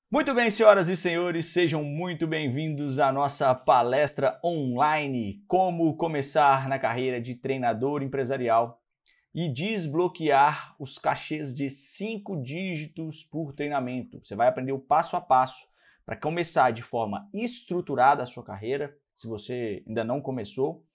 Muito bem, senhoras e senhores, sejam muito bem-vindos à nossa palestra online Como começar na carreira de treinador empresarial e desbloquear os cachês de 5 dígitos por treinamento. Você vai aprender o passo a passo para começar de forma estruturada a sua carreira, se você ainda não começou,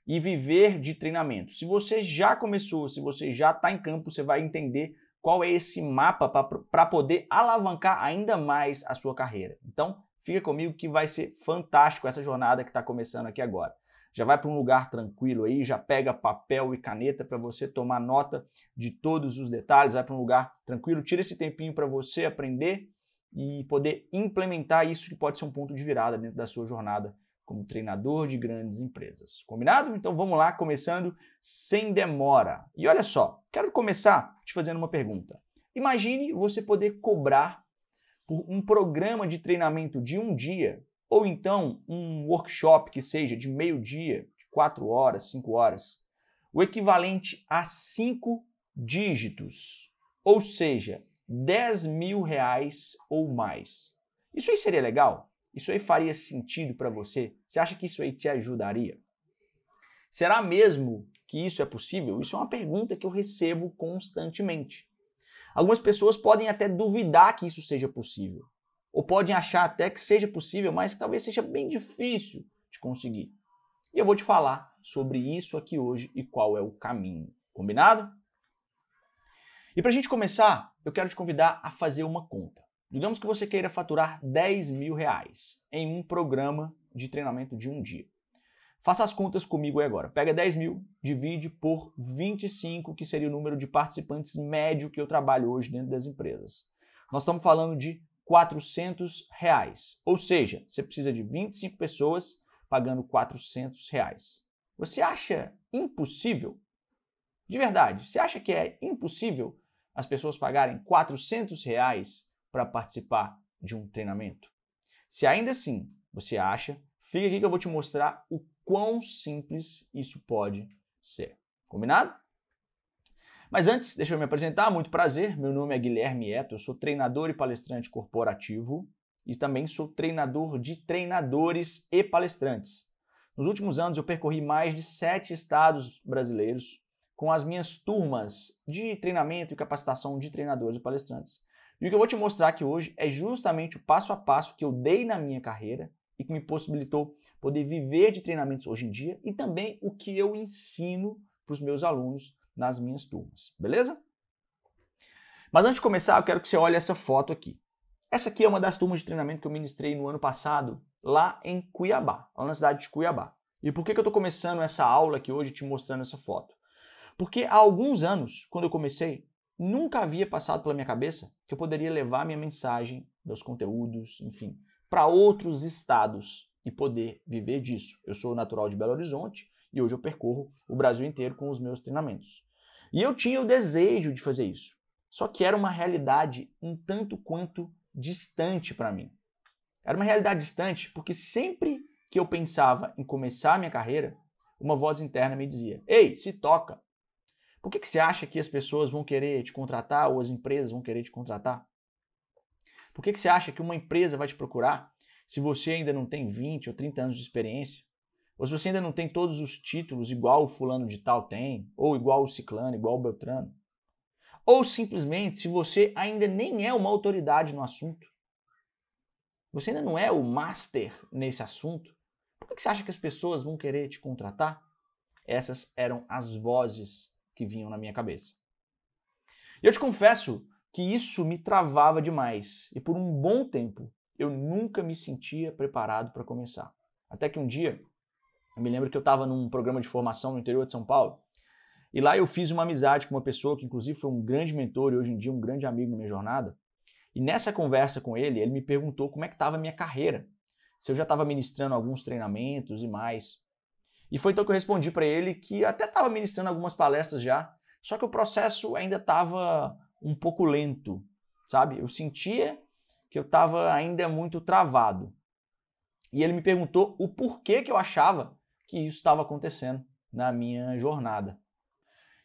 e viver de treinamento. Se você já começou, se você já está em campo, você vai entender qual é esse mapa para poder alavancar ainda mais a sua carreira. Então, fica comigo que vai ser fantástico essa jornada que está começando aqui agora. Já vai para um lugar tranquilo aí, já pega papel e caneta para você tomar nota de todos os detalhes, vai para um lugar tranquilo, tira esse tempinho para você aprender e poder implementar isso que pode ser um ponto de virada dentro da sua jornada como treinador de grandes empresas. Combinado? Então vamos lá, começando sem demora. E olha só, quero começar te fazendo uma pergunta. Imagine você poder cobrar por um programa de treinamento de um dia, ou então um workshop que seja de meio-dia, de 4 horas, 5 horas, o equivalente a 5 dígitos, ou seja, R$10.000 ou mais. Isso aí seria legal? Isso aí faria sentido para você? Você acha que isso aí te ajudaria? Será mesmo que isso é possível? Isso é uma pergunta que eu recebo constantemente. Algumas pessoas podem até duvidar que isso seja possível. Ou podem achar até que seja possível, mas que talvez seja bem difícil de conseguir. E eu vou te falar sobre isso aqui hoje e qual é o caminho. Combinado? E para a gente começar, eu quero te convidar a fazer uma conta. Digamos que você queira faturar R$10.000 em um programa de treinamento de um dia. Faça as contas comigo aí agora. Pega 10 mil, divide por 25, que seria o número de participantes médio que eu trabalho hoje dentro das empresas. Nós estamos falando de R$400. Ou seja, você precisa de 25 pessoas pagando R$400. Você acha impossível? De verdade, você acha que é impossível as pessoas pagarem R$400 para participar de um treinamento? Se ainda assim você acha, fica aqui que eu vou te mostrar o quão simples isso pode ser. Combinado? Mas antes, deixa eu me apresentar. Muito prazer, meu nome é Guilherme Eto, eu sou treinador e palestrante corporativo e também sou treinador de treinadores e palestrantes. Nos últimos anos eu percorri mais de 7 estados brasileiros com as minhas turmas de treinamento e capacitação de treinadores e palestrantes. E o que eu vou te mostrar aqui hoje é justamente o passo a passo que eu dei na minha carreira e que me possibilitou poder viver de treinamentos hoje em dia e também o que eu ensino para os meus alunos nas minhas turmas, beleza? Mas antes de começar, eu quero que você olhe essa foto aqui. Essa aqui é uma das turmas de treinamento que eu ministrei no ano passado lá em Cuiabá, lá na cidade de Cuiabá. E por que eu estou começando essa aula aqui hoje te mostrando essa foto? Porque há alguns anos, quando eu comecei, nunca havia passado pela minha cabeça que eu poderia levar minha mensagem, meus conteúdos, enfim, para outros estados e poder viver disso. Eu sou natural de Belo Horizonte e hoje eu percorro o Brasil inteiro com os meus treinamentos. E eu tinha o desejo de fazer isso, só que era uma realidade um tanto quanto distante para mim. Era uma realidade distante porque sempre que eu pensava em começar a minha carreira, uma voz interna me dizia: "Ei, se toca! Por que você acha que as pessoas vão querer te contratar ou as empresas vão querer te contratar? Por que você acha que uma empresa vai te procurar se você ainda não tem 20 ou 30 anos de experiência? Ou se você ainda não tem todos os títulos igual o fulano de tal tem, ou igual o ciclano, igual o beltrano? Ou simplesmente se você ainda nem é uma autoridade no assunto? Você ainda não é o master nesse assunto? Por que você acha que as pessoas vão querer te contratar?" Essas eram as vozes que vinham na minha cabeça. E eu te confesso que isso me travava demais e por um bom tempo eu nunca me sentia preparado para começar. Até que um dia, eu me lembro que eu estava num programa de formação no interior de São Paulo e lá eu fiz uma amizade com uma pessoa que inclusive foi um grande mentor e hoje em dia um grande amigo na minha jornada. E nessa conversa com ele, ele me perguntou como é que estava a minha carreira, se eu já estava ministrando alguns treinamentos e mais. E foi então que eu respondi para ele que até estava ministrando algumas palestras já, só que o processo ainda estava um pouco lento, sabe? Eu sentia que eu estava ainda muito travado. E ele me perguntou o porquê que eu achava que isso estava acontecendo na minha jornada.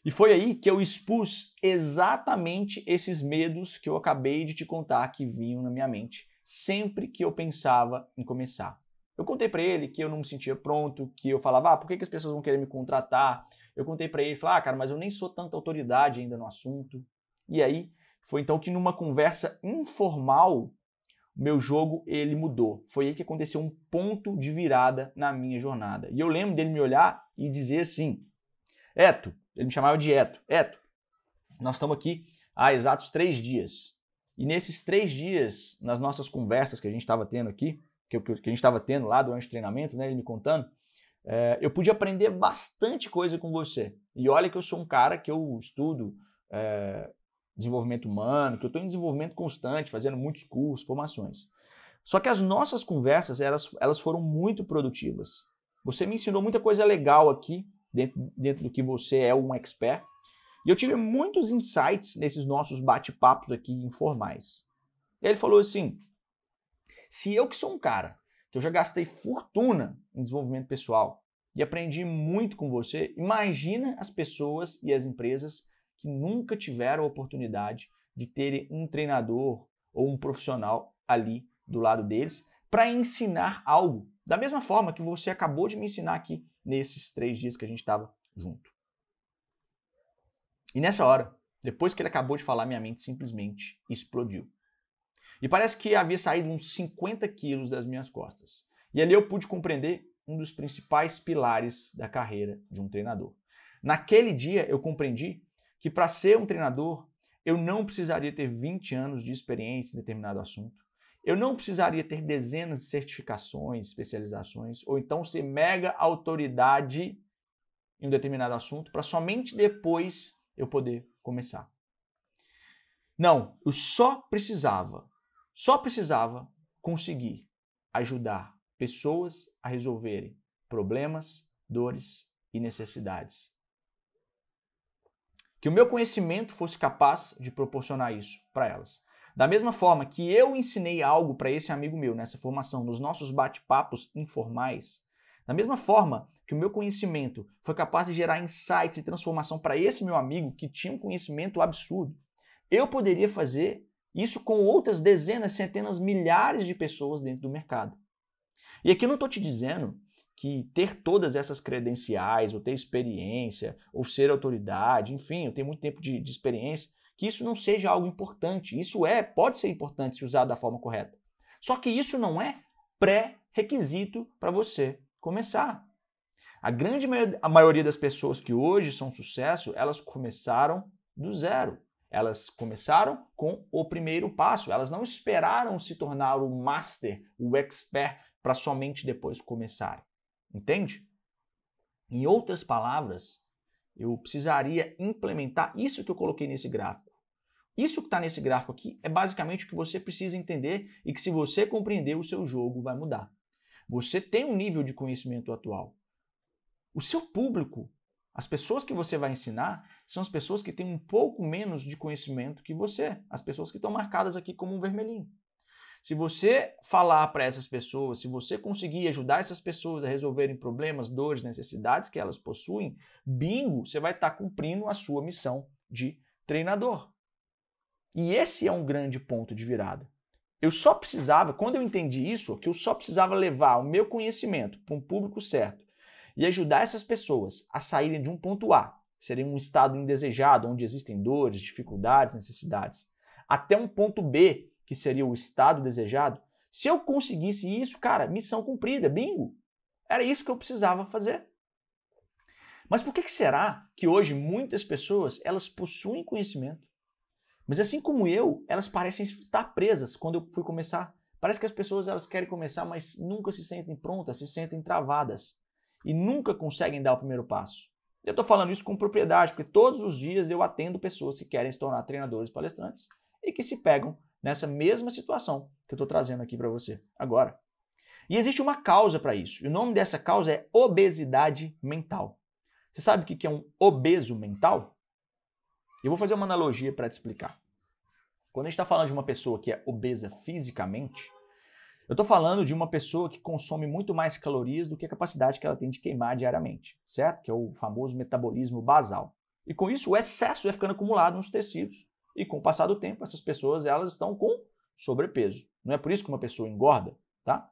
E foi aí que eu expus exatamente esses medos que eu acabei de te contar que vinham na minha mente sempre que eu pensava em começar. Eu contei para ele que eu não me sentia pronto, que eu falava, por que as pessoas vão querer me contratar? Eu contei para ele, falei, cara, mas eu nem sou tanta autoridade ainda no assunto. E aí, foi então que numa conversa informal, meu jogo ele mudou. Foi aí que aconteceu um ponto de virada na minha jornada. E eu lembro dele me olhar e dizer assim, Eto, ele me chamava de Eto, nós estamos aqui há exatos 3 dias. E nesses 3 dias, nas nossas conversas que a gente estava tendo aqui, que a gente estava tendo lá durante o treinamento, né, ele me contando, eu pude aprender bastante coisa com você. E olha que eu sou um cara que eu estudo desenvolvimento humano, que eu estou em desenvolvimento constante, fazendo muitos cursos, formações. Só que as nossas conversas, elas foram muito produtivas. Você me ensinou muita coisa legal aqui, dentro do que você é um expert, e eu tive muitos insights nesses nossos bate-papos aqui informais. E ele falou assim, se eu que sou um cara, que eu já gastei fortuna em desenvolvimento pessoal e aprendi muito com você, imagina as pessoas e as empresas que nunca tiveram a oportunidade de terem um treinador ou um profissional ali do lado deles para ensinar algo, da mesma forma que você acabou de me ensinar aqui nesses 3 dias que a gente estava junto. E nessa hora, depois que ele acabou de falar, minha mente simplesmente explodiu. E parece que havia saído uns 50 quilos das minhas costas. E ali eu pude compreender um dos principais pilares da carreira de um treinador. Naquele dia eu compreendi que para ser um treinador, eu não precisaria ter 20 anos de experiência em determinado assunto. Eu não precisaria ter dezenas de certificações, especializações, ou então ser mega autoridade em um determinado assunto para somente depois eu poder começar. Não, eu só precisava conseguir ajudar pessoas a resolverem problemas, dores e necessidades. Que o meu conhecimento fosse capaz de proporcionar isso para elas. Da mesma forma que eu ensinei algo para esse amigo meu nessa formação, nos nossos bate-papos informais, da mesma forma que o meu conhecimento foi capaz de gerar insights e transformação para esse meu amigo que tinha um conhecimento absurdo, eu poderia fazer isso com outras dezenas, centenas, milhares de pessoas dentro do mercado. E aqui eu não estou te dizendo que ter todas essas credenciais, ou ter experiência, ou ser autoridade, enfim, eu tenho muito tempo de experiência, que isso não seja algo importante. Isso pode ser importante se usado da forma correta. Só que isso não é pré-requisito para você começar. A maioria das pessoas que hoje são sucesso, elas começaram do zero. Elas começaram com o primeiro passo. Elas não esperaram se tornar o master, o expert, para somente depois começarem. Entende? Em outras palavras, eu precisaria implementar isso que eu coloquei nesse gráfico. Isso que está nesse gráfico aqui é basicamente o que você precisa entender e que se você compreender, o seu jogo vai mudar. Você tem um nível de conhecimento atual. O seu público, as pessoas que você vai ensinar, são as pessoas que têm um pouco menos de conhecimento que você. As pessoas que estão marcadas aqui como um vermelhinho. Se você falar para essas pessoas, se você conseguir ajudar essas pessoas a resolverem problemas, dores, necessidades que elas possuem, bingo, você vai estar cumprindo a sua missão de treinador. E esse é um grande ponto de virada. Eu só precisava, quando eu entendi isso, que eu só precisava levar o meu conhecimento para um público certo e ajudar essas pessoas a saírem de um ponto A, que seria um estado indesejado, onde existem dores, dificuldades, necessidades, até um ponto B, que seria o estado desejado. Se eu conseguisse isso, cara, missão cumprida, bingo. Era isso que eu precisava fazer. Mas por que será que hoje muitas pessoas, elas possuem conhecimento, mas assim como eu, elas parecem estar presas quando eu fui começar? Parece que as pessoas elas querem começar, mas nunca se sentem prontas, se sentem travadas e nunca conseguem dar o primeiro passo. Eu estou falando isso com propriedade, porque todos os dias eu atendo pessoas que querem se tornar treinadores, palestrantes e que se pegam nessa mesma situação que eu estou trazendo aqui para você agora. E existe uma causa para isso. E o nome dessa causa é obesidade mental. Você sabe o que é um obeso mental? Eu vou fazer uma analogia para te explicar. Quando a gente está falando de uma pessoa que é obesa fisicamente, eu estou falando de uma pessoa que consome muito mais calorias do que a capacidade que ela tem de queimar diariamente, certo? Que é o famoso metabolismo basal. E com isso, o excesso vai ficando acumulado nos tecidos. E com o passar do tempo, essas pessoas elas estão com sobrepeso. Não é por isso que uma pessoa engorda, tá?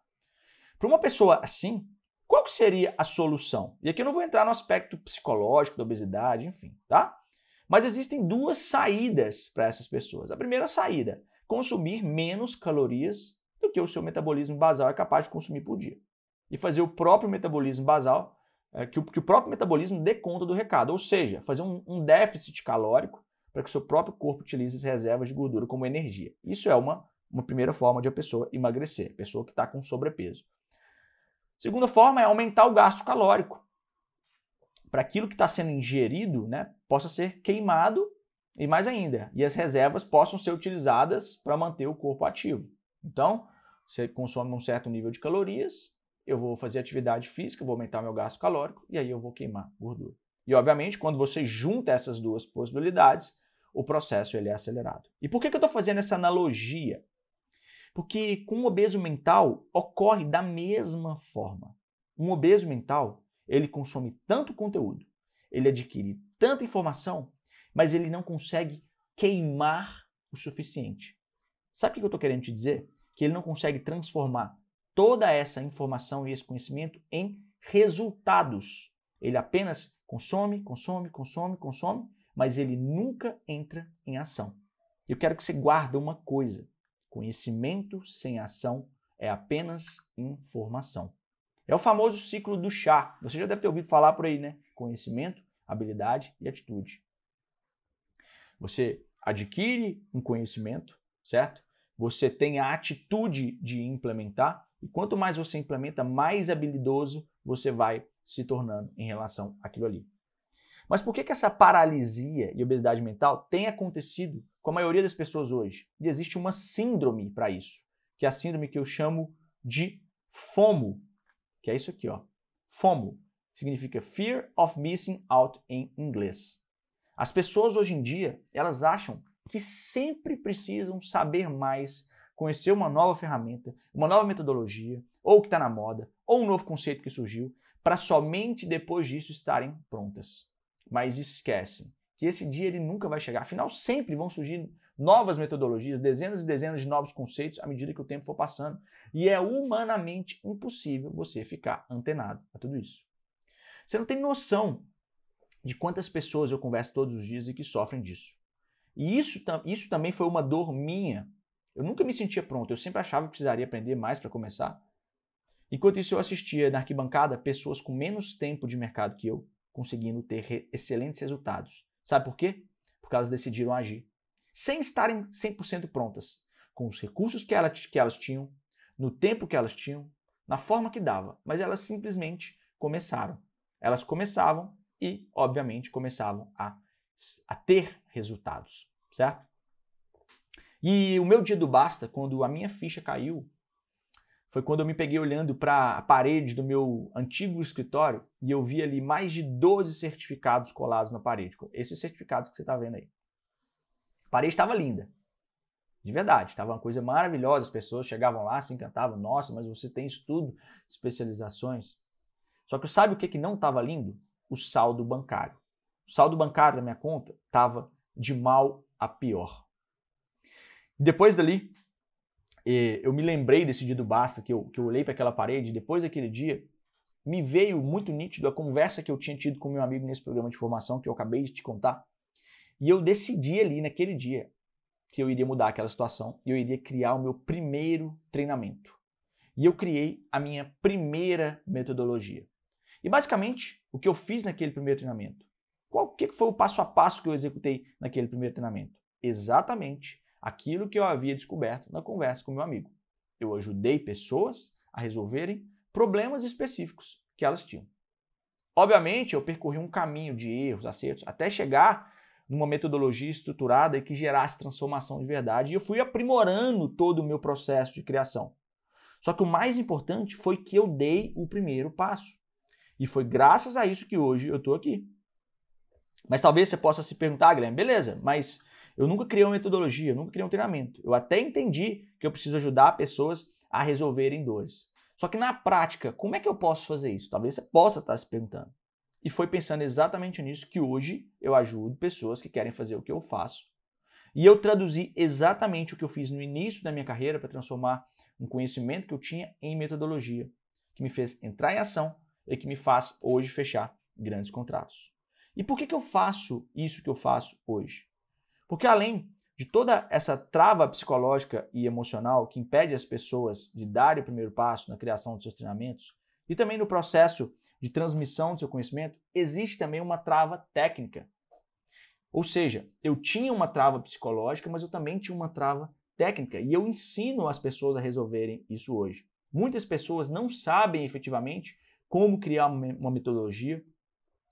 Para uma pessoa assim, qual que seria a solução? E aqui eu não vou entrar no aspecto psicológico da obesidade, enfim, tá? Mas existem duas saídas para essas pessoas. A primeira saída, consumir menos calorias do que o seu metabolismo basal é capaz de consumir por dia. E fazer o próprio metabolismo basal, que o próprio metabolismo dê conta do recado. Ou seja, fazer um déficit calórico para que o seu próprio corpo utilize as reservas de gordura como energia. Isso é uma primeira forma de a pessoa emagrecer, pessoa que está com sobrepeso. Segunda forma é aumentar o gasto calórico, para aquilo que está sendo ingerido, né, possa ser queimado e mais ainda, e as reservas possam ser utilizadas para manter o corpo ativo. Então, você consome um certo nível de calorias, eu vou fazer atividade física, vou aumentar meu gasto calórico e aí eu vou queimar gordura. E obviamente, quando você junta essas duas possibilidades, o processo ele é acelerado. E por que eu estou fazendo essa analogia? Porque com o obeso mental ocorre da mesma forma. Um obeso mental, ele consome tanto conteúdo, ele adquire tanta informação, mas ele não consegue queimar o suficiente. Sabe o que eu estou querendo te dizer? Que ele não consegue transformar toda essa informação e esse conhecimento em resultados. Ele apenas consome, mas ele nunca entra em ação. Eu quero que você guarde uma coisa. Conhecimento sem ação é apenas informação. É o famoso ciclo do chá. Você já deve ter ouvido falar por aí, né? Conhecimento, habilidade e atitude. Você adquire um conhecimento, certo? Você tem a atitude de implementar e quanto mais você implementa, mais habilidoso você vai se tornando em relação àquilo ali. Mas por que essa paralisia e obesidade mental tem acontecido com a maioria das pessoas hoje? E existe uma síndrome para isso, que é a síndrome que eu chamo de FOMO, que é isso aqui, ó. FOMO significa Fear of Missing Out em inglês. As pessoas hoje em dia, elas acham que sempre precisam saber mais, conhecer uma nova ferramenta, uma nova metodologia, ou o que está na moda, ou um novo conceito que surgiu, para somente depois disso estarem prontas. Mas esquecem que esse dia ele nunca vai chegar. Afinal, sempre vão surgir novas metodologias, dezenas e dezenas de novos conceitos à medida que o tempo for passando. E é humanamente impossível você ficar antenado a tudo isso. Você não tem noção de quantas pessoas eu converso todos os dias e que sofrem disso. E isso também foi uma dor minha. Eu nunca me sentia pronto, eu sempre achava que precisaria aprender mais para começar. Enquanto isso, eu assistia na arquibancada pessoas com menos tempo de mercado que eu, conseguindo ter excelentes resultados. Sabe por quê? Porque elas decidiram agir. Sem estarem 100% prontas. Com os recursos que elas tinham, no tempo que elas tinham, na forma que dava. Mas elas simplesmente começaram. Elas começavam e, obviamente, começavam a ter resultados. Certo? E o meu dia do basta, quando a minha ficha caiu, foi quando eu me peguei olhando para a parede do meu antigo escritório e eu vi ali mais de 12 certificados colados na parede. Esses certificados que você está vendo aí. A parede estava linda. De verdade, estava uma coisa maravilhosa. As pessoas chegavam lá, se encantavam. Nossa, mas você tem estudo, especializações. Só que sabe o que não estava lindo? O saldo bancário. O saldo bancário da minha conta estava de mal a pior. E depois dali, eu me lembrei desse dia do basta, que eu olhei para aquela parede, depois daquele dia, me veio muito nítido a conversa que eu tinha tido com meu amigo nesse programa de formação que eu acabei de te contar. E eu decidi ali, naquele dia, que eu iria mudar aquela situação e eu iria criar o meu primeiro treinamento. E eu criei a minha primeira metodologia. E basicamente, o que eu fiz naquele primeiro treinamento? O que foi o passo a passo que eu executei naquele primeiro treinamento? Exatamente aquilo que eu havia descoberto na conversa com meu amigo. Eu ajudei pessoas a resolverem problemas específicos que elas tinham. Obviamente, eu percorri um caminho de erros, acertos, até chegar numa metodologia estruturada e que gerasse transformação de verdade. E eu fui aprimorando todo o meu processo de criação. Só que o mais importante foi que eu dei o primeiro passo. E foi graças a isso que hoje eu estou aqui. Mas talvez você possa se perguntar, Guilherme, beleza, mas eu nunca criei uma metodologia, eu nunca criei um treinamento. Eu até entendi que eu preciso ajudar pessoas a resolverem dores. Só que na prática, como é que eu posso fazer isso? Talvez você possa estar se perguntando. E foi pensando exatamente nisso que hoje eu ajudo pessoas que querem fazer o que eu faço E eu traduzi exatamente o que eu fiz no início da minha carreira para transformar um conhecimento que eu tinha em metodologia, que me fez entrar em ação e que me faz hoje fechar grandes contratos. E por que eu faço isso que eu faço hoje? Porque além de toda essa trava psicológica e emocional que impede as pessoas de darem o primeiro passo na criação dos seus treinamentos e também no processo de transmissão do seu conhecimento, existe também uma trava técnica. Ou seja, eu tinha uma trava psicológica, mas eu também tinha uma trava técnica e eu ensino as pessoas a resolverem isso hoje. Muitas pessoas não sabem efetivamente como criar uma metodologia,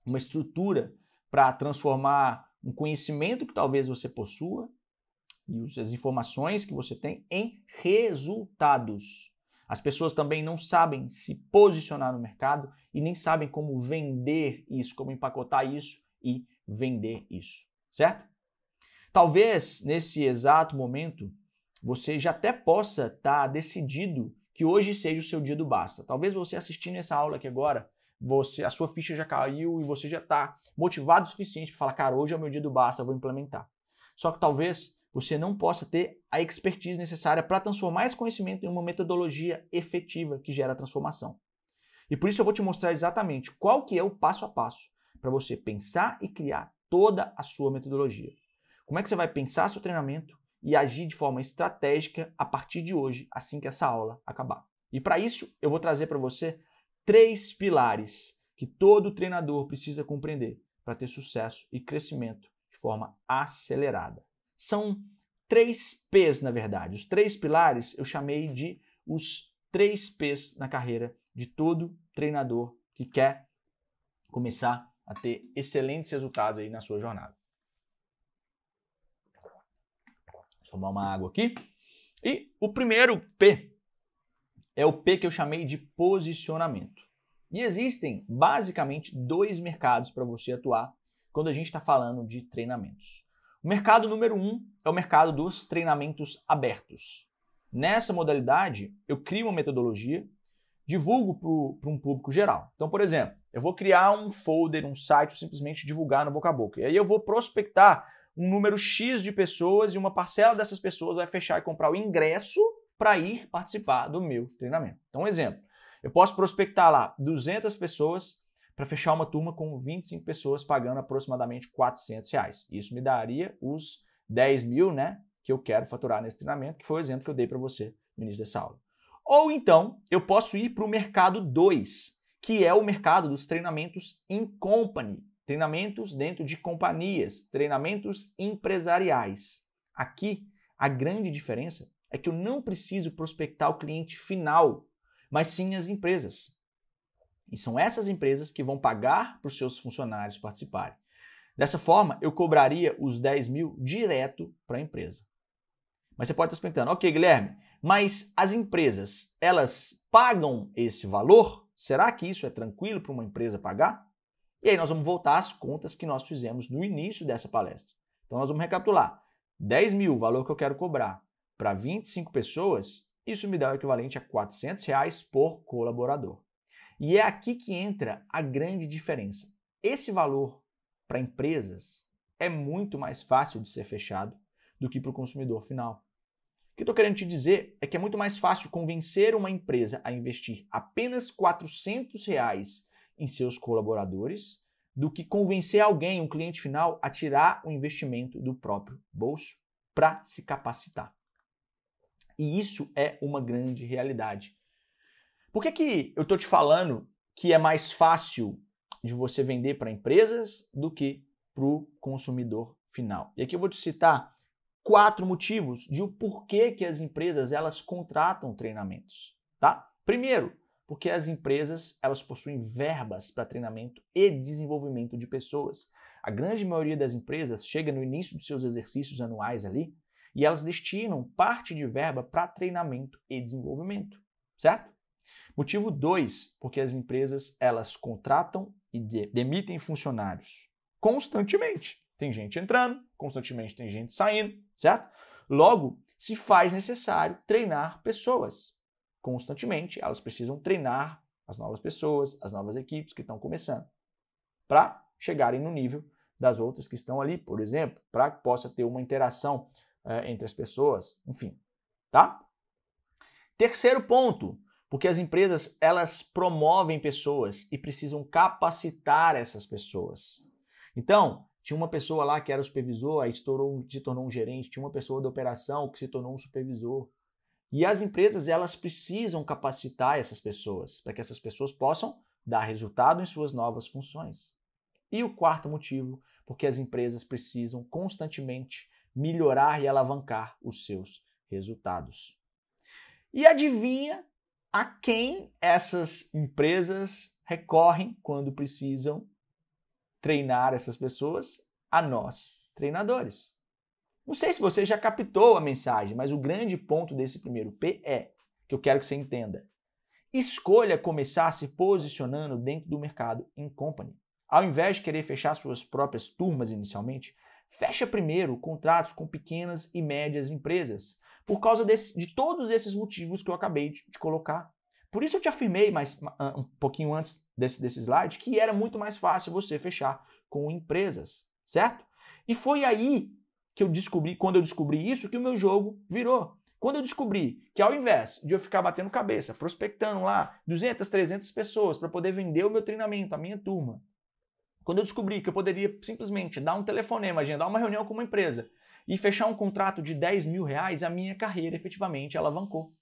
uma estrutura para transformar um conhecimento que talvez você possua e as informações que você tem em resultados. As pessoas também não sabem se posicionar no mercado e nem sabem como vender isso, como empacotar isso e vender isso, certo? Talvez nesse exato momento você já até possa estar decidido que hoje seja o seu dia do basta. Talvez você assistindo essa aula aqui agora, a sua ficha já caiu e você já está motivado o suficiente para falar, cara, hoje é o meu dia do basta, eu vou implementar. Só que talvez você não possa ter a expertise necessária para transformar esse conhecimento em uma metodologia efetiva que gera transformação. E por isso eu vou te mostrar exatamente qual que é o passo a passo para você pensar e criar toda a sua metodologia. Como é que você vai pensar seu treinamento e agir de forma estratégica a partir de hoje, assim que essa aula acabar. E para isso, eu vou trazer para você 3 pilares que todo treinador precisa compreender para ter sucesso e crescimento de forma acelerada. São 3 P's, na verdade. Os 3 pilares eu chamei de os 3 P's na carreira de todo treinador que quer começar a ter excelentes resultados aí na sua jornada. Vou tomar uma água aqui. E o primeiro P é o P que eu chamei de posicionamento. E existem basicamente 2 mercados para você atuar quando a gente está falando de treinamentos. O mercado número 1 é o mercado dos treinamentos abertos. Nessa modalidade, eu crio uma metodologia, divulgo para um público geral. Então, por exemplo, eu vou criar um folder, um site, simplesmente divulgar no boca a boca. E aí eu vou prospectar um número X de pessoas e uma parcela dessas pessoas vai fechar e comprar o ingresso para ir participar do meu treinamento. Então, um exemplo, eu posso prospectar lá 200 pessoas para fechar uma turma com 25 pessoas pagando aproximadamente R$400. Isso me daria os 10 mil, né, que eu quero faturar nesse treinamento, que foi o exemplo que eu dei para você no início dessa aula. Ou então, eu posso ir para o mercado 2, que é o mercado dos treinamentos in company, treinamentos dentro de companhias, treinamentos empresariais. Aqui, a grande diferença é que eu não preciso prospectar o cliente final, mas sim as empresas. E são essas empresas que vão pagar para os seus funcionários participarem. Dessa forma, eu cobraria os 10 mil direto para a empresa. Mas você pode estar se perguntando, ok, Guilherme, mas as empresas, elas pagam esse valor? Será que isso é tranquilo para uma empresa pagar? E aí nós vamos voltar às contas que nós fizemos no início dessa palestra. Então nós vamos recapitular. 10 mil, o valor que eu quero cobrar para 25 pessoas, isso me dá o equivalente a R$400 por colaborador. E é aqui que entra a grande diferença. Esse valor para empresas é muito mais fácil de ser fechado do que para o consumidor final. O que eu estou querendo te dizer é que é muito mais fácil convencer uma empresa a investir apenas R$400 em seus colaboradores do que convencer alguém, um cliente final, a tirar o investimento do próprio bolso para se capacitar. E isso é uma grande realidade. Por que eu estou te falando que é mais fácil de você vender para empresas do que para o consumidor final? E aqui eu vou te citar 4 motivos de o porquê que as empresas elas contratam treinamentos, tá? Primeiro, porque as empresas elas possuem verbas para treinamento e desenvolvimento de pessoas. A grande maioria das empresas chega no início dos seus exercícios anuais ali e elas destinam parte de verba para treinamento e desenvolvimento, certo? Motivo 2, porque as empresas elas contratam e demitem funcionários constantemente. Tem gente entrando, constantemente tem gente saindo, certo? Logo, se faz necessário treinar pessoas. Constantemente, elas precisam treinar as novas pessoas, as novas equipes que estão começando, para chegarem no nível das outras que estão ali, por exemplo, para que possa ter uma interação entre as pessoas, enfim, tá? Terceiro ponto, porque as empresas, elas promovem pessoas e precisam capacitar essas pessoas. Então, tinha uma pessoa lá que era o supervisor, aí se tornou um gerente, tinha uma pessoa da operação que se tornou um supervisor. E as empresas, elas precisam capacitar essas pessoas, para que essas pessoas possam dar resultado em suas novas funções. E o quarto motivo, porque as empresas precisam constantemente melhorar e alavancar os seus resultados. E adivinha a quem essas empresas recorrem quando precisam treinar essas pessoas? A nós, treinadores. Não sei se você já captou a mensagem, mas o grande ponto desse primeiro P é, que eu quero que você entenda. Escolha começar se posicionando dentro do mercado in company. Ao invés de querer fechar suas próprias turmas inicialmente, fecha primeiro contratos com pequenas e médias empresas, por causa de todos esses motivos que eu acabei de colocar. Por isso eu te afirmei um pouquinho antes desse slide que era muito mais fácil você fechar com empresas, certo? E foi aí que eu descobri, quando eu descobri isso, que o meu jogo virou. Quando eu descobri que ao invés de eu ficar batendo cabeça, prospectando lá 200, 300 pessoas para poder vender o meu treinamento, a minha turma, quando eu descobri que eu poderia simplesmente dar um telefonema, agendar uma reunião com uma empresa e fechar um contrato de 10 mil reais, a minha carreira efetivamente alavancou.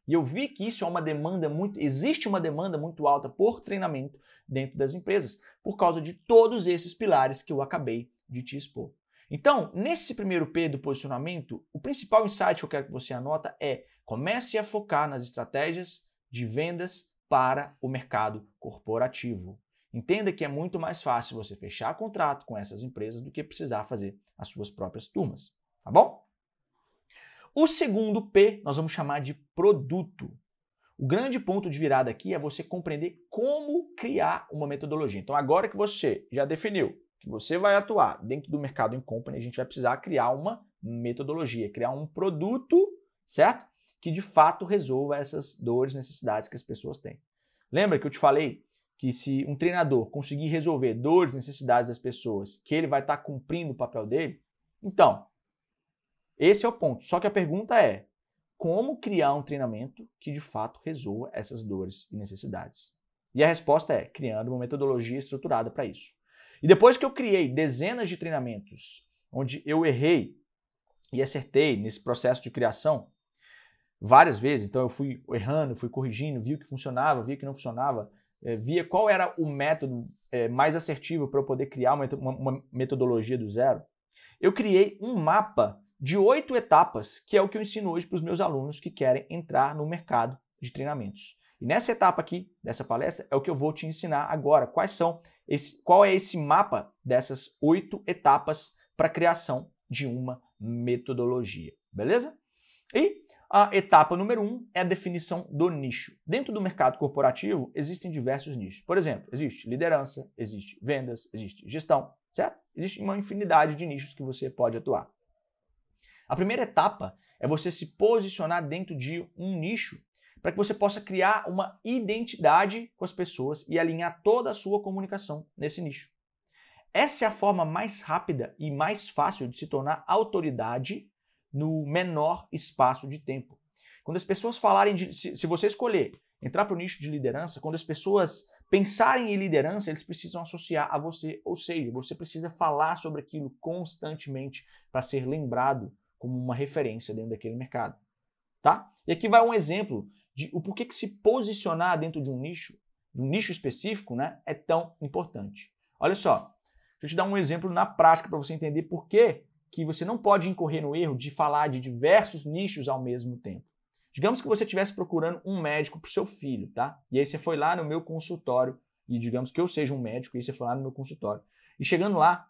E eu vi que isso é uma demanda existe uma demanda muito alta por treinamento dentro das empresas, por causa de todos esses pilares que eu acabei de te expor. Então, nesse primeiro P do posicionamento, o principal insight que eu quero que você anota é: comece a focar nas estratégias de vendas para o mercado corporativo. Entenda que é muito mais fácil você fechar contrato com essas empresas do que precisar fazer as suas próprias turmas, tá bom? O segundo P nós vamos chamar de produto. O grande ponto de virada aqui é você compreender como criar uma metodologia. Então, agora que você já definiu que você vai atuar dentro do mercado in company, a gente vai precisar criar uma metodologia, criar um produto, certo? Que de fato resolva essas dores, necessidades que as pessoas têm. Lembra que eu te falei que se um treinador conseguir resolver dores, necessidades das pessoas, que ele vai estar cumprindo o papel dele? Então, esse é o ponto. Só que a pergunta é: como criar um treinamento que de fato resolva essas dores e necessidades? E a resposta é criando uma metodologia estruturada para isso. E depois que eu criei dezenas de treinamentos onde eu errei e acertei nesse processo de criação várias vezes, então eu fui errando, fui corrigindo, vi o que funcionava, vi o que não funcionava, via qual era o método mais assertivo para eu poder criar uma metodologia do zero, eu criei um mapa de 8 etapas, que é o que eu ensino hoje para os meus alunos que querem entrar no mercado de treinamentos. E nessa etapa aqui, dessa palestra, é o que eu vou te ensinar agora. Qual é esse mapa dessas 8 etapas para a criação de uma metodologia, beleza? E a etapa número 1 é a definição do nicho. Dentro do mercado corporativo, existem diversos nichos. Por exemplo, existe liderança, existe vendas, existe gestão, certo? Existe uma infinidade de nichos que você pode atuar. A primeira etapa é você se posicionar dentro de um nicho para que você possa criar uma identidade com as pessoas e alinhar toda a sua comunicação nesse nicho. Essa é a forma mais rápida e mais fácil de se tornar autoridade no menor espaço de tempo. Quando as pessoas falarem se você escolher entrar para o nicho de liderança, quando as pessoas pensarem em liderança, eles precisam associar a você, ou seja, você precisa falar sobre aquilo constantemente para ser lembrado como uma referência dentro daquele mercado, tá? E aqui vai um exemplo de o porquê que se posicionar dentro de um nicho específico, né, é tão importante. Olha só, deixa eu te dar um exemplo na prática para você entender por que você não pode incorrer no erro de falar de diversos nichos ao mesmo tempo. Digamos que você estivesse procurando um médico para o seu filho, tá? E aí você foi lá no meu consultório, e digamos que eu seja um médico, e aí você foi lá no meu consultório. E chegando lá,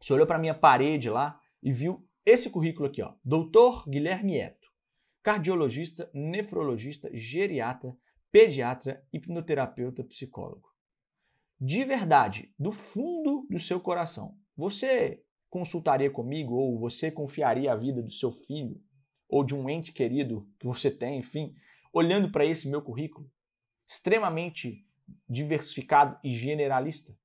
você olhou para a minha parede lá e viu esse currículo aqui, ó. Dr. Guilherme Eto, cardiologista, nefrologista, geriatra, pediatra, hipnoterapeuta, psicólogo. De verdade, do fundo do seu coração, você consultaria comigo ou você confiaria a vida do seu filho ou de um ente querido que você tem, enfim, olhando para esse meu currículo, extremamente diversificado e generalista?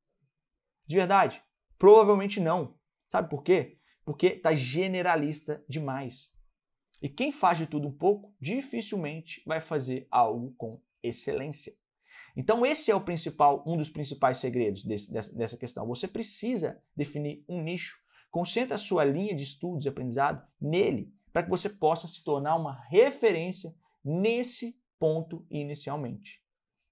De verdade, Provavelmente não. Sabe por quê? Porque está generalista demais. E quem faz de tudo um pouco, dificilmente vai fazer algo com excelência. Então esse é um dos principais segredos dessa questão. Você precisa definir um nicho. Concentre a sua linha de estudos e aprendizado nele, para que você possa se tornar uma referência nesse ponto inicialmente.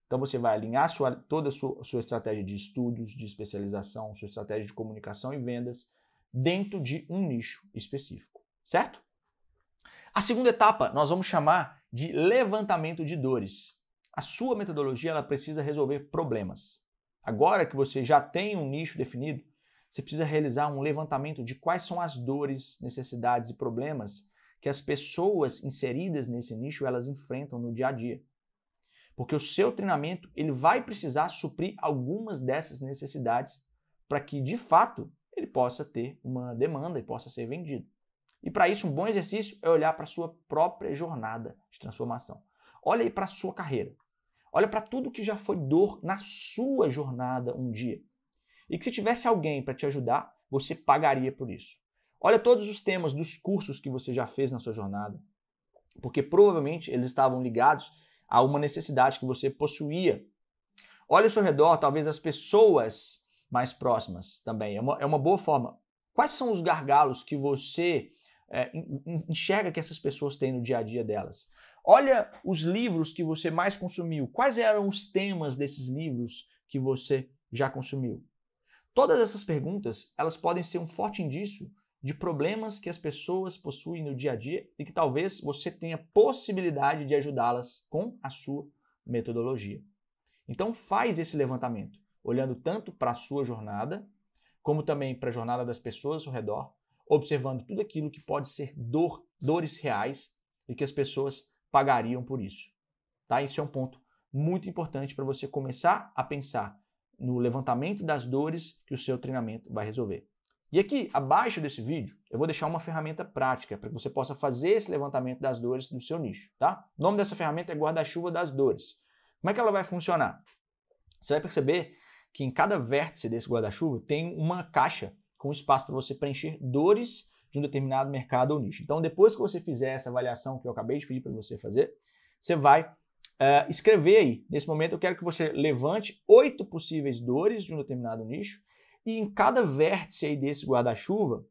Então você vai alinhar toda a sua estratégia de estudos, de especialização, sua estratégia de comunicação e vendas dentro de um nicho específico, certo? A segunda etapa nós vamos chamar de levantamento de dores. A sua metodologia ela precisa resolver problemas. Agora que você já tem um nicho definido, você precisa realizar um levantamento de quais são as dores, necessidades e problemas que as pessoas inseridas nesse nicho elas enfrentam no dia a dia. Porque o seu treinamento ele vai precisar suprir algumas dessas necessidades para que, de fato, ele possa ter uma demanda e possa ser vendido. E para isso, um bom exercício é olhar para a sua própria jornada de transformação. Olha aí para a sua carreira. Olha para tudo que já foi dor na sua jornada um dia. E que se tivesse alguém para te ajudar, você pagaria por isso. Olha todos os temas dos cursos que você já fez na sua jornada. Porque provavelmente eles estavam ligados a uma necessidade que você possuía. Olha ao seu redor, talvez as pessoas mais próximas também. É uma boa forma. Quais são os gargalos que você enxerga que essas pessoas têm no dia a dia delas? Olha os livros que você mais consumiu. Quais eram os temas desses livros que você já consumiu? Todas essas perguntas, elas podem ser um forte indício de problemas que as pessoas possuem no dia a dia e que talvez você tenha possibilidade de ajudá-las com a sua metodologia. Então faz esse levantamento, olhando tanto para a sua jornada, como também para a jornada das pessoas ao redor, observando tudo aquilo que pode ser dores reais e que as pessoas pagariam por isso. Tá? Esse é um ponto muito importante para você começar a pensar no levantamento das dores que o seu treinamento vai resolver. E aqui, abaixo desse vídeo, eu vou deixar uma ferramenta prática para que você possa fazer esse levantamento das dores do seu nicho, tá? O nome dessa ferramenta é guarda-chuva das dores. Como é que ela vai funcionar? Você vai perceber que em cada vértice desse guarda-chuva tem uma caixa com espaço para você preencher dores de um determinado mercado ou nicho. Então, depois que você fizer essa avaliação que eu acabei de pedir para você fazer, você vai escrever aí. Nesse momento, eu quero que você levante 8 possíveis dores de um determinado nicho e em cada vértice aí desse guarda-chuva,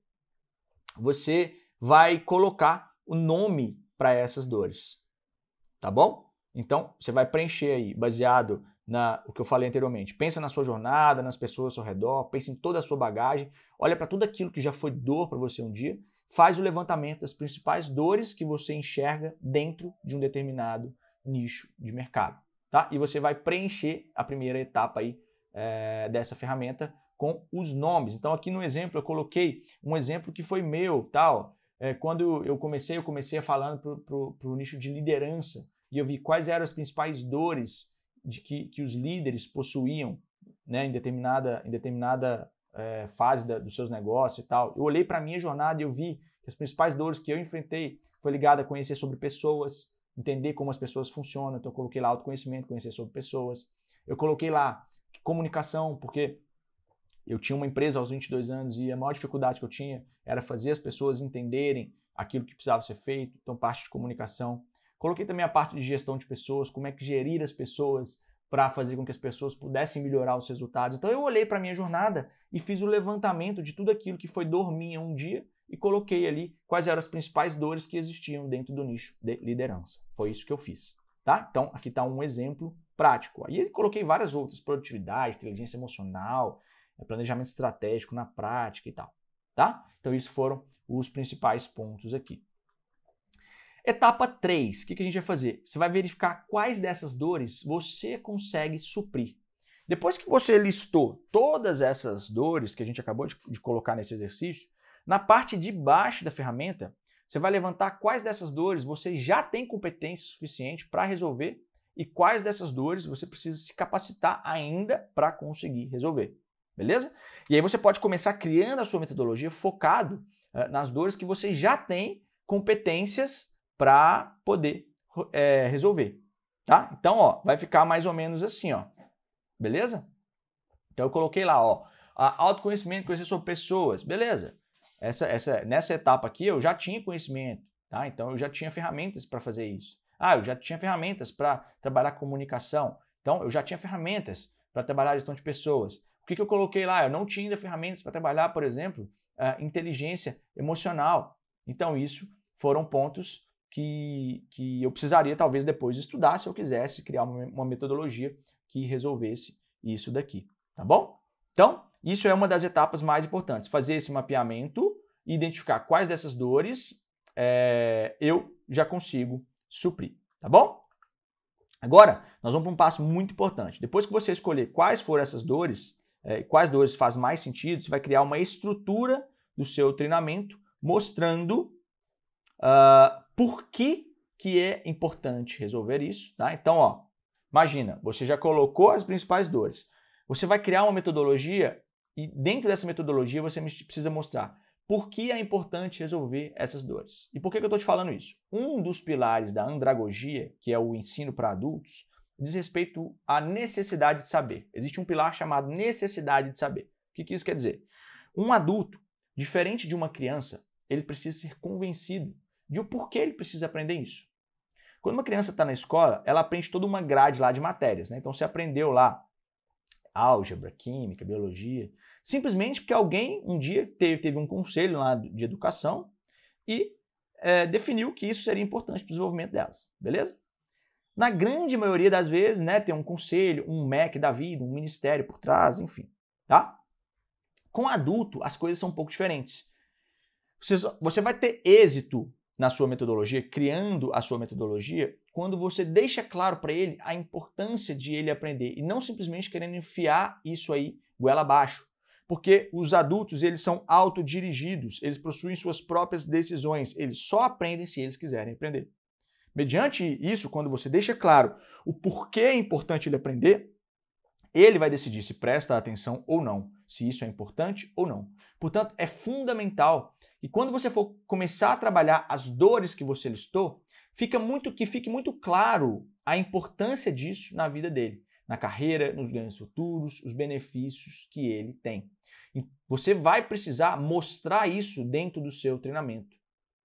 você vai colocar o nome para essas dores. Tá bom? Então, você vai preencher aí, baseado no que eu falei anteriormente. Pensa na sua jornada, nas pessoas ao seu redor, pensa em toda a sua bagagem, olha para tudo aquilo que já foi dor para você um dia, faz o levantamento das principais dores que você enxerga dentro de um determinado nicho de mercado. Tá? E você vai preencher a primeira etapa aí, dessa ferramenta com os nomes. Então aqui no exemplo eu coloquei um exemplo que foi meu, tal. Quando eu comecei falando para o nicho de liderança e eu vi quais eram as principais dores que os líderes possuíam, né, em determinada fase dos seus negócios e tal. Eu olhei para a minha jornada e eu vi que as principais dores que eu enfrentei foi ligada a conhecer sobre pessoas, entender como as pessoas funcionam. Então eu coloquei lá autoconhecimento, conhecer sobre pessoas. Eu coloquei lá comunicação, porque eu tinha uma empresa aos 22 anos e a maior dificuldade que eu tinha era fazer as pessoas entenderem aquilo que precisava ser feito, então parte de comunicação. Coloquei também a parte de gestão de pessoas, como é que gerir as pessoas para fazer com que as pessoas pudessem melhorar os resultados. Então eu olhei para a minha jornada e fiz o levantamento de tudo aquilo que foi dor minha um dia e coloquei ali quais eram as principais dores que existiam dentro do nicho de liderança. Foi isso que eu fiz. Tá? Então aqui está um exemplo prático. Aí coloquei várias outras, produtividade, inteligência emocional, planejamento estratégico na prática e tal, tá? Então, esses foram os principais pontos aqui. Etapa 3, o que a gente vai fazer? Você vai verificar quais dessas dores você consegue suprir. Depois que você listou todas essas dores que a gente acabou de colocar nesse exercício, na parte de baixo da ferramenta, você vai levantar quais dessas dores você já tem competência suficiente para resolver e quais dessas dores você precisa se capacitar ainda para conseguir resolver. Beleza? E aí você pode começar criando a sua metodologia focado nas dores que você já tem competências para poder resolver. Tá? Então, ó, vai ficar mais ou menos assim, ó. Beleza? Então eu coloquei lá, ó, Autoconhecimento, conhecer sobre pessoas, beleza. Nessa etapa aqui eu já tinha conhecimento, tá? Então eu já tinha ferramentas para fazer isso. Eu já tinha ferramentas para trabalhar comunicação. Então eu já tinha ferramentas para trabalhar gestão de pessoas. O que eu coloquei lá? Eu não tinha ainda ferramentas para trabalhar, por exemplo, inteligência emocional. Então isso foram pontos que eu precisaria talvez depois estudar se eu quisesse criar uma metodologia que resolvesse isso daqui, tá bom? Então, isso é uma das etapas mais importantes, fazer esse mapeamento e identificar quais dessas dores eu já consigo suprir, tá bom? Agora, nós vamos para um passo muito importante. Depois que você escolher quais foram essas dores, quais dores faz mais sentido, você vai criar uma estrutura do seu treinamento mostrando por que é importante resolver isso, tá? Então, imagina, você já colocou as principais dores. Você vai criar uma metodologia e dentro dessa metodologia você precisa mostrar por que é importante resolver essas dores. E por que eu estou te falando isso? Um dos pilares da andragogia, que é o ensino para adultos, diz respeito à necessidade de saber. Existe um pilar chamado necessidade de saber. O que isso quer dizer? Um adulto, diferente de uma criança, ele precisa ser convencido de o porquê ele precisa aprender isso. Quando uma criança está na escola, ela aprende toda uma grade lá de matérias, né? Então você aprendeu lá álgebra, química, biologia, simplesmente porque alguém um dia teve um conselho lá de educação e definiu que isso seria importante para o desenvolvimento delas, beleza? Na grande maioria das vezes, né, tem um conselho, um MEC da vida, um ministério por trás, enfim, tá? Com adulto, as coisas são um pouco diferentes. Você vai ter êxito na sua metodologia, criando a sua metodologia, quando você deixa claro para ele a importância de ele aprender e não simplesmente querendo enfiar isso aí goela abaixo. Porque os adultos, eles são autodirigidos, eles possuem suas próprias decisões, eles só aprendem se eles quiserem aprender. Mediante isso, quando você deixa claro o porquê é importante ele aprender, ele vai decidir se presta atenção ou não, se isso é importante ou não. Portanto, é fundamental que quando você for começar a trabalhar as dores que você listou, fique muito claro a importância disso na vida dele, na carreira, nos ganhos futuros, os benefícios que ele tem. E você vai precisar mostrar isso dentro do seu treinamento,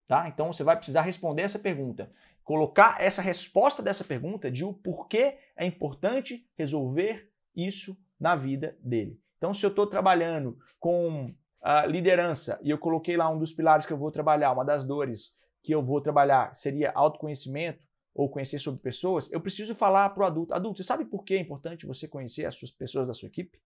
tá? Então você vai precisar responder essa pergunta, colocar essa resposta dessa pergunta de o porquê é importante resolver isso na vida dele. Então, se eu estou trabalhando com a liderança e eu coloquei lá um dos pilares que eu vou trabalhar, uma das dores que eu vou trabalhar seria autoconhecimento ou conhecer sobre pessoas, eu preciso falar para o adulto. Adulto, você sabe por que é importante você conhecer as pessoas da sua equipe?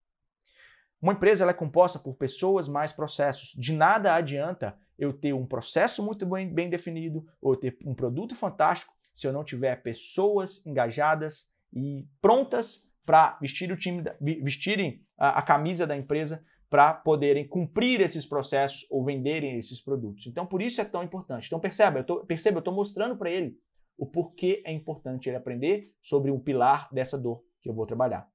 Uma empresa ela é composta por pessoas mais processos. De nada adianta eu ter um processo muito bem definido ou ter um produto fantástico se eu não tiver pessoas engajadas e prontas para vestirem a camisa da empresa para poderem cumprir esses processos ou venderem esses produtos. Então, por isso é tão importante. Então, perceba, eu estou mostrando para ele o porquê é importante ele aprender sobre um pilar dessa dor que eu vou trabalhar.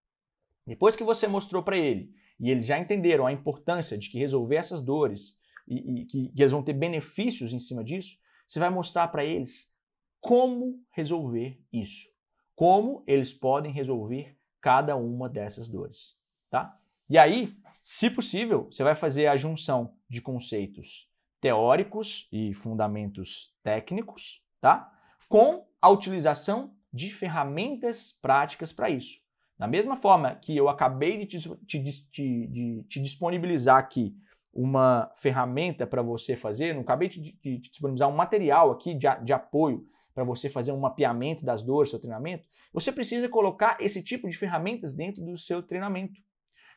Depois que você mostrou para ele e eles já entenderam a importância de que resolver essas dores e que eles vão ter benefícios em cima disso, você vai mostrar para eles como resolver isso. Como eles podem resolver cada uma dessas dores, tá? E aí, se possível, você vai fazer a junção de conceitos teóricos e fundamentos técnicos, tá? Com a utilização de ferramentas práticas para isso. Da mesma forma que eu acabei de te disponibilizar aqui uma ferramenta para você fazer, não acabei de te disponibilizar um material aqui de apoio para você fazer um mapeamento das dores do seu treinamento, você precisa colocar esse tipo de ferramentas dentro do seu treinamento.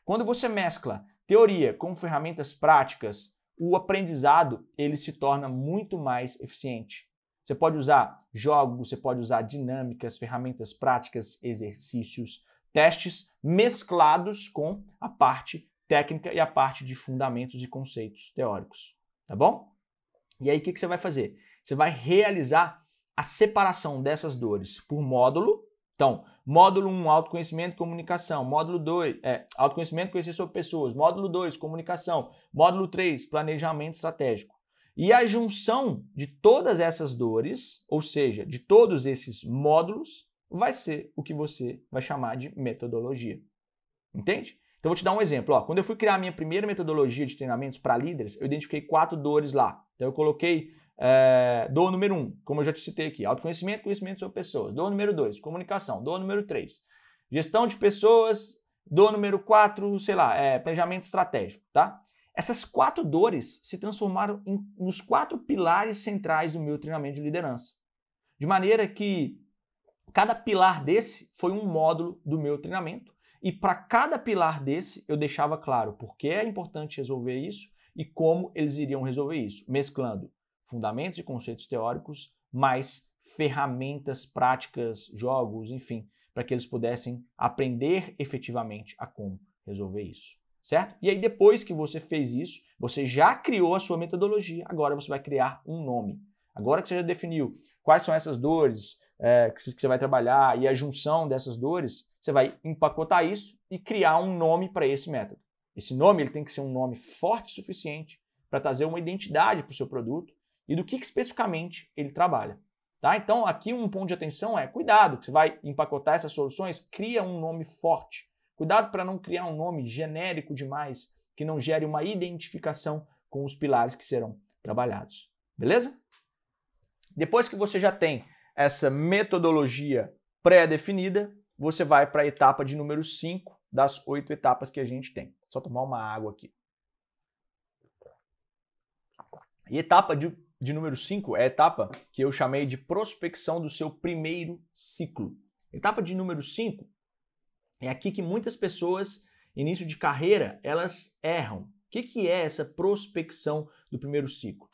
Quando você mescla teoria com ferramentas práticas, o aprendizado ele se torna muito mais eficiente. Você pode usar jogos, você pode usar dinâmicas, ferramentas práticas, exercícios, testes mesclados com a parte técnica e a parte de fundamentos e conceitos teóricos, tá bom? E aí o que você vai fazer? Você vai realizar a separação dessas dores por módulo. Então, módulo 1, autoconhecimento e comunicação. Módulo 2, autoconhecimento e conhecer sobre pessoas. Módulo 2, comunicação. Módulo 3, planejamento estratégico. E a junção de todas essas dores, ou seja, de todos esses módulos, vai ser o que você vai chamar de metodologia. Entende? Então, vou te dar um exemplo. Ó, quando eu fui criar a minha primeira metodologia de treinamentos para líderes, eu identifiquei 4 dores lá. Então, eu coloquei dor número 1, como eu já te citei aqui, autoconhecimento, conhecimento sobre pessoas. Dor número 2, comunicação. Dor número 3, gestão de pessoas. Dor número 4, sei lá, planejamento estratégico, tá? Essas 4 dores se transformaram nos 4 pilares centrais do meu treinamento de liderança. De maneira que cada pilar desse foi um módulo do meu treinamento e para cada pilar desse eu deixava claro por que é importante resolver isso e como eles iriam resolver isso, mesclando fundamentos e conceitos teóricos mais ferramentas práticas, jogos, enfim, para que eles pudessem aprender efetivamente a como resolver isso, certo? E aí depois que você fez isso, você já criou a sua metodologia, agora você vai criar um nome. Agora que você já definiu quais são essas dores que você vai trabalhar e a junção dessas dores, você vai empacotar isso e criar um nome para esse método. Esse nome ele tem que ser um nome forte o suficiente para trazer uma identidade para o seu produto e do que especificamente ele trabalha. Tá? Então aqui um ponto de atenção é cuidado, que você vai empacotar essas soluções, cria um nome forte. Cuidado para não criar um nome genérico demais, que não gere uma identificação com os pilares que serão trabalhados. Beleza? Depois que você já tem essa metodologia pré-definida, você vai para a etapa de número 5 das 8 etapas que a gente tem. Só tomar uma água aqui. E etapa de número 5 é a etapa que eu chamei de prospecção do seu primeiro ciclo. Etapa de número 5 é aqui que muitas pessoas, início de carreira, elas erram. O que é essa prospecção do primeiro ciclo?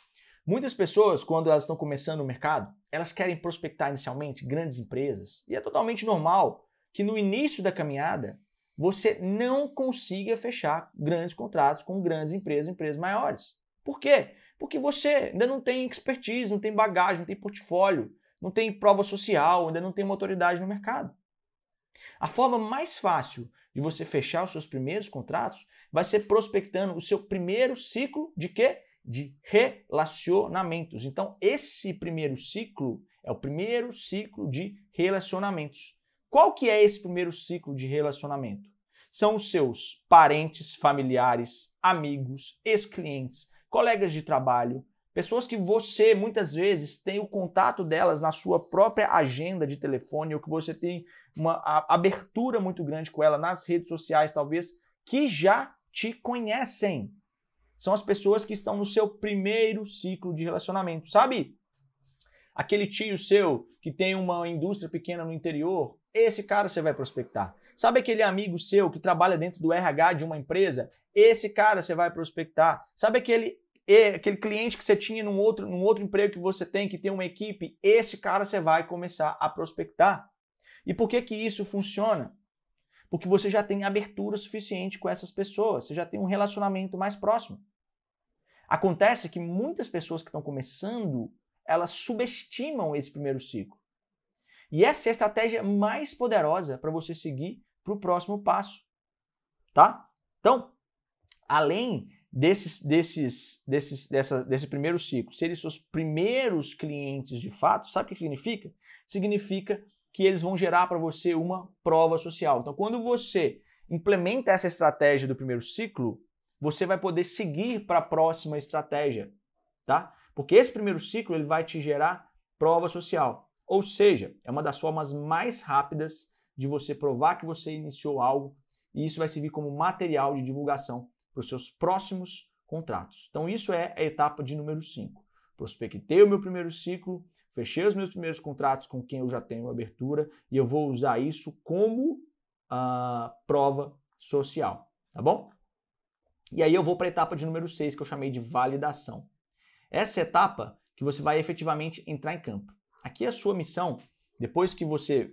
Muitas pessoas, quando elas estão começando no mercado, elas querem prospectar inicialmente grandes empresas. E é totalmente normal que no início da caminhada você não consiga fechar grandes contratos com grandes empresas maiores. Por quê? Porque você ainda não tem expertise, não tem bagagem, não tem portfólio, não tem prova social, ainda não tem uma autoridade no mercado. A forma mais fácil de você fechar os seus primeiros contratos vai ser prospectando o seu primeiro ciclo de quê? De relacionamentos. Então, esse primeiro ciclo é o primeiro ciclo de relacionamentos. Qual que é esse primeiro ciclo de relacionamento? São os seus parentes, familiares, amigos, ex-clientes, colegas de trabalho, pessoas que você muitas vezes tem o contato delas na sua própria agenda de telefone ou que você tem uma abertura muito grande com ela nas redes sociais, talvez, que já te conhecem. São as pessoas que estão no seu primeiro ciclo de relacionamento, sabe? Aquele tio seu que tem uma indústria pequena no interior, esse cara você vai prospectar. Sabe aquele amigo seu que trabalha dentro do RH de uma empresa? Esse cara você vai prospectar. Sabe aquele cliente que você tinha num outro emprego que você tem, que tem uma equipe? Esse cara você vai começar a prospectar. E por que isso funciona? Porque você já tem abertura suficiente com essas pessoas, você já tem um relacionamento mais próximo. Acontece que muitas pessoas que estão começando, elas subestimam esse primeiro ciclo. E essa é a estratégia mais poderosa para você seguir para o próximo passo, tá? Então, além desse primeiro ciclo serem seus primeiros clientes de fato, sabe o que significa? Significa que eles vão gerar para você uma prova social. Então, quando você implementa essa estratégia do primeiro ciclo, você vai poder seguir para a próxima estratégia, tá? Porque esse primeiro ciclo ele vai te gerar prova social. Ou seja, é uma das formas mais rápidas de você provar que você iniciou algo e isso vai servir como material de divulgação para os seus próximos contratos. Então, isso é a etapa de número 5. Prospectei o meu primeiro ciclo, fechei os meus primeiros contratos com quem eu já tenho abertura e eu vou usar isso como prova social, tá bom? E aí eu vou para a etapa de número 6, que eu chamei de validação. Essa é a etapa que você vai efetivamente entrar em campo. Aqui a sua missão, depois que você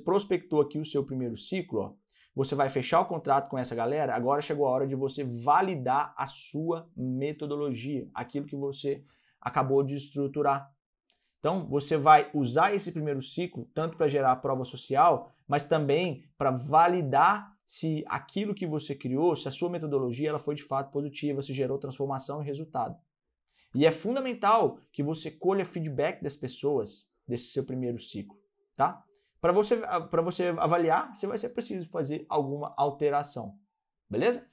prospectou aqui o seu primeiro ciclo, ó, você vai fechar o contrato com essa galera, agora chegou a hora de você validar a sua metodologia, aquilo que você acabou de estruturar. Então, você vai usar esse primeiro ciclo tanto para gerar a prova social, mas também para validar se aquilo que você criou, se a sua metodologia ela foi de fato positiva, se gerou transformação e resultado. E é fundamental que você colha feedback das pessoas desse seu primeiro ciclo, tá? Para você avaliar, você vai ser preciso fazer alguma alteração. beleza?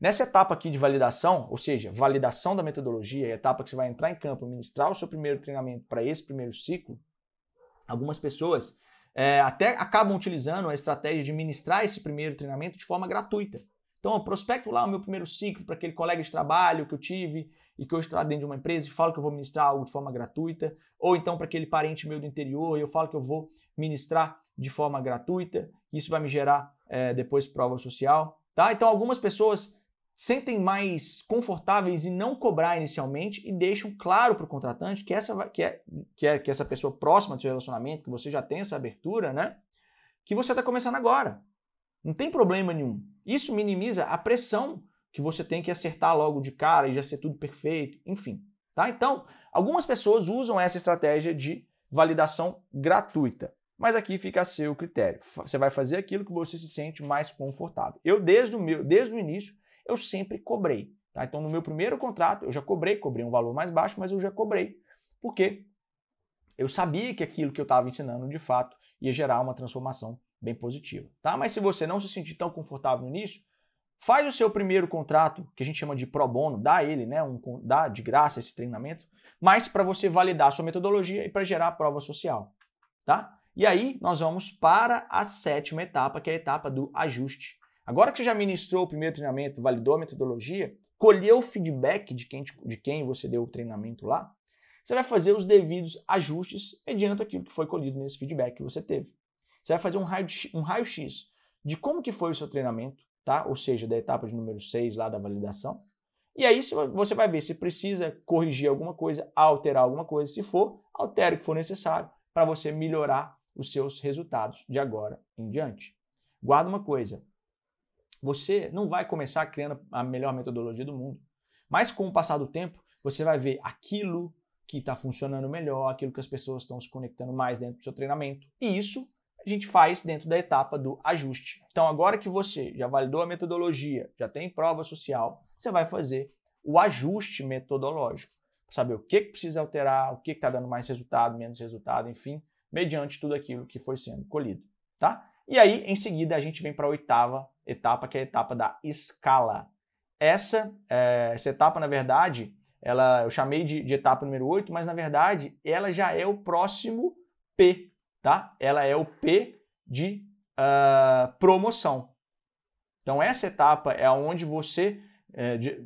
Nessa etapa aqui de validação, ou seja, validação da metodologia, a etapa que você vai entrar em campo, ministrar o seu primeiro treinamento para esse primeiro ciclo, algumas pessoas até acabam utilizando a estratégia de ministrar esse primeiro treinamento de forma gratuita. Então, eu prospecto lá o meu primeiro ciclo para aquele colega de trabalho que eu tive e que hoje está dentro de uma empresa e falo que eu vou ministrar algo de forma gratuita, ou então para aquele parente meu do interior e eu falo que eu vou ministrar de forma gratuita, isso vai me gerar depois prova social, tá? Então, algumas pessoas sentem mais confortáveis em não cobrar inicialmente e deixam claro para o contratante que essa pessoa próxima do seu relacionamento, que você já tem essa abertura, né? Que você está começando agora. Não tem problema nenhum. Isso minimiza a pressão que você tem que acertar logo de cara e já ser tudo perfeito, enfim. Tá? Então, algumas pessoas usam essa estratégia de validação gratuita. Mas aqui fica a seu critério. Você vai fazer aquilo que você se sente mais confortável. Eu, desde o início, eu sempre cobrei. Tá? Então, no meu primeiro contrato, eu já cobrei um valor mais baixo, mas eu já cobrei. Porque eu sabia que aquilo que eu estava ensinando, de fato, ia gerar uma transformação bem positiva. Tá? Mas se você não se sentir tão confortável no início, faz o seu primeiro contrato, que a gente chama de pro bono, dá ele, né? Dá de graça esse treinamento, mas para você validar a sua metodologia e para gerar a prova social. Tá? E aí nós vamos para a 7ª etapa, que é a etapa do ajuste. Agora que você já ministrou o primeiro treinamento, validou a metodologia, colheu o feedback de quem você deu o treinamento lá, você vai fazer os devidos ajustes mediante aquilo que foi colhido nesse feedback que você teve. Você vai fazer um raio-x de como que foi o seu treinamento, tá? Ou seja, da etapa de número 6 lá da validação. E aí você vai ver se precisa corrigir alguma coisa, alterar alguma coisa. Se for, altere o que for necessário para você melhorar os seus resultados de agora em diante. Guarda uma coisa, você não vai começar criando a melhor metodologia do mundo, mas com o passar do tempo, você vai ver aquilo que está funcionando melhor, aquilo que as pessoas estão se conectando mais dentro do seu treinamento. E isso a gente faz dentro da etapa do ajuste. Então, agora que você já validou a metodologia, já tem prova social, você vai fazer o ajuste metodológico. Para saber o que precisa alterar, o que está dando mais resultado, menos resultado, enfim, mediante tudo aquilo que foi sendo colhido. Tá? E aí, em seguida, a gente vem para a 8ª etapa, que é a etapa da escala. Essa etapa, na verdade, eu chamei de etapa número 8, mas, na verdade, ela já é o próximo P. Tá? Ela é o P de promoção. Então, essa etapa é onde você,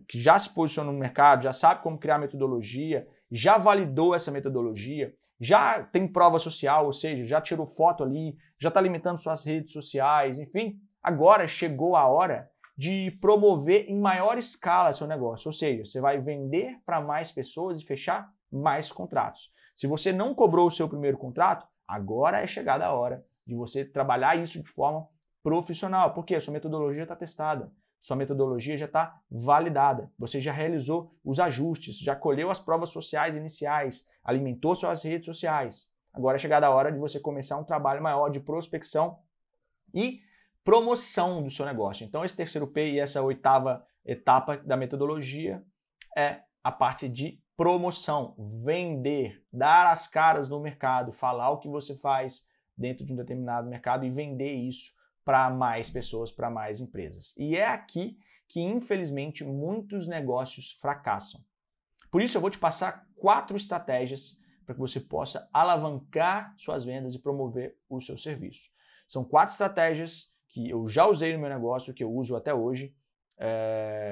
que já se posiciona no mercado, já sabe como criar metodologia, já validou essa metodologia, já tem prova social, ou seja, já tirou foto ali, já está alimentando suas redes sociais, enfim. Agora chegou a hora de promover em maior escala seu negócio, ou seja, você vai vender para mais pessoas e fechar mais contratos. Se você não cobrou o seu primeiro contrato, agora é chegada a hora de você trabalhar isso de forma profissional, porque a sua metodologia está testada, sua metodologia já está validada, você já realizou os ajustes, já colheu as provas sociais iniciais, alimentou suas redes sociais. Agora é chegada a hora de você começar um trabalho maior de prospecção e promoção do seu negócio. Então esse terceiro P e essa 8ª etapa da metodologia é a parte de promoção, vender, dar as caras no mercado, falar o que você faz dentro de um determinado mercado e vender isso para mais pessoas, para mais empresas. E é aqui que, infelizmente, muitos negócios fracassam. Por isso, eu vou te passar 4 estratégias para que você possa alavancar suas vendas e promover o seu serviço. São 4 estratégias que eu já usei no meu negócio, que eu uso até hoje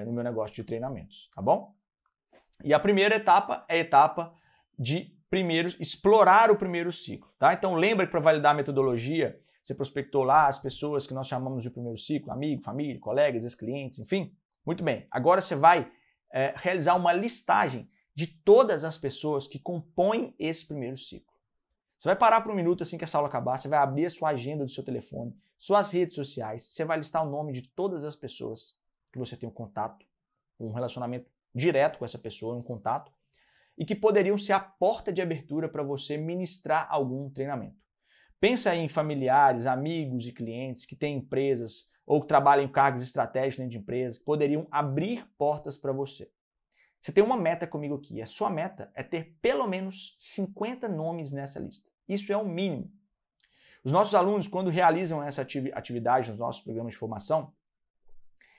no meu negócio de treinamentos, tá bom? E a primeira etapa é a etapa de explorar o primeiro ciclo. Tá? Então lembra que para validar a metodologia, você prospectou lá as pessoas que nós chamamos de primeiro ciclo, amigo, família, colegas, ex-clientes, enfim. Muito bem, agora você vai realizar uma listagem de todas as pessoas que compõem esse primeiro ciclo. Você vai parar por um minuto assim que essa aula acabar, você vai abrir a sua agenda do seu telefone, suas redes sociais, você vai listar o nome de todas as pessoas que você tem um contato, um relacionamento direto com essa pessoa, um contato, e que poderiam ser a porta de abertura para você ministrar algum treinamento. Pensa aí em familiares, amigos e clientes que têm empresas ou que trabalham em cargos estratégicos dentro de empresas, que poderiam abrir portas para você. Você tem uma meta comigo aqui, a sua meta é ter pelo menos 50 nomes nessa lista. Isso é o mínimo. Os nossos alunos, quando realizam essa atividade nos nossos programas de formação,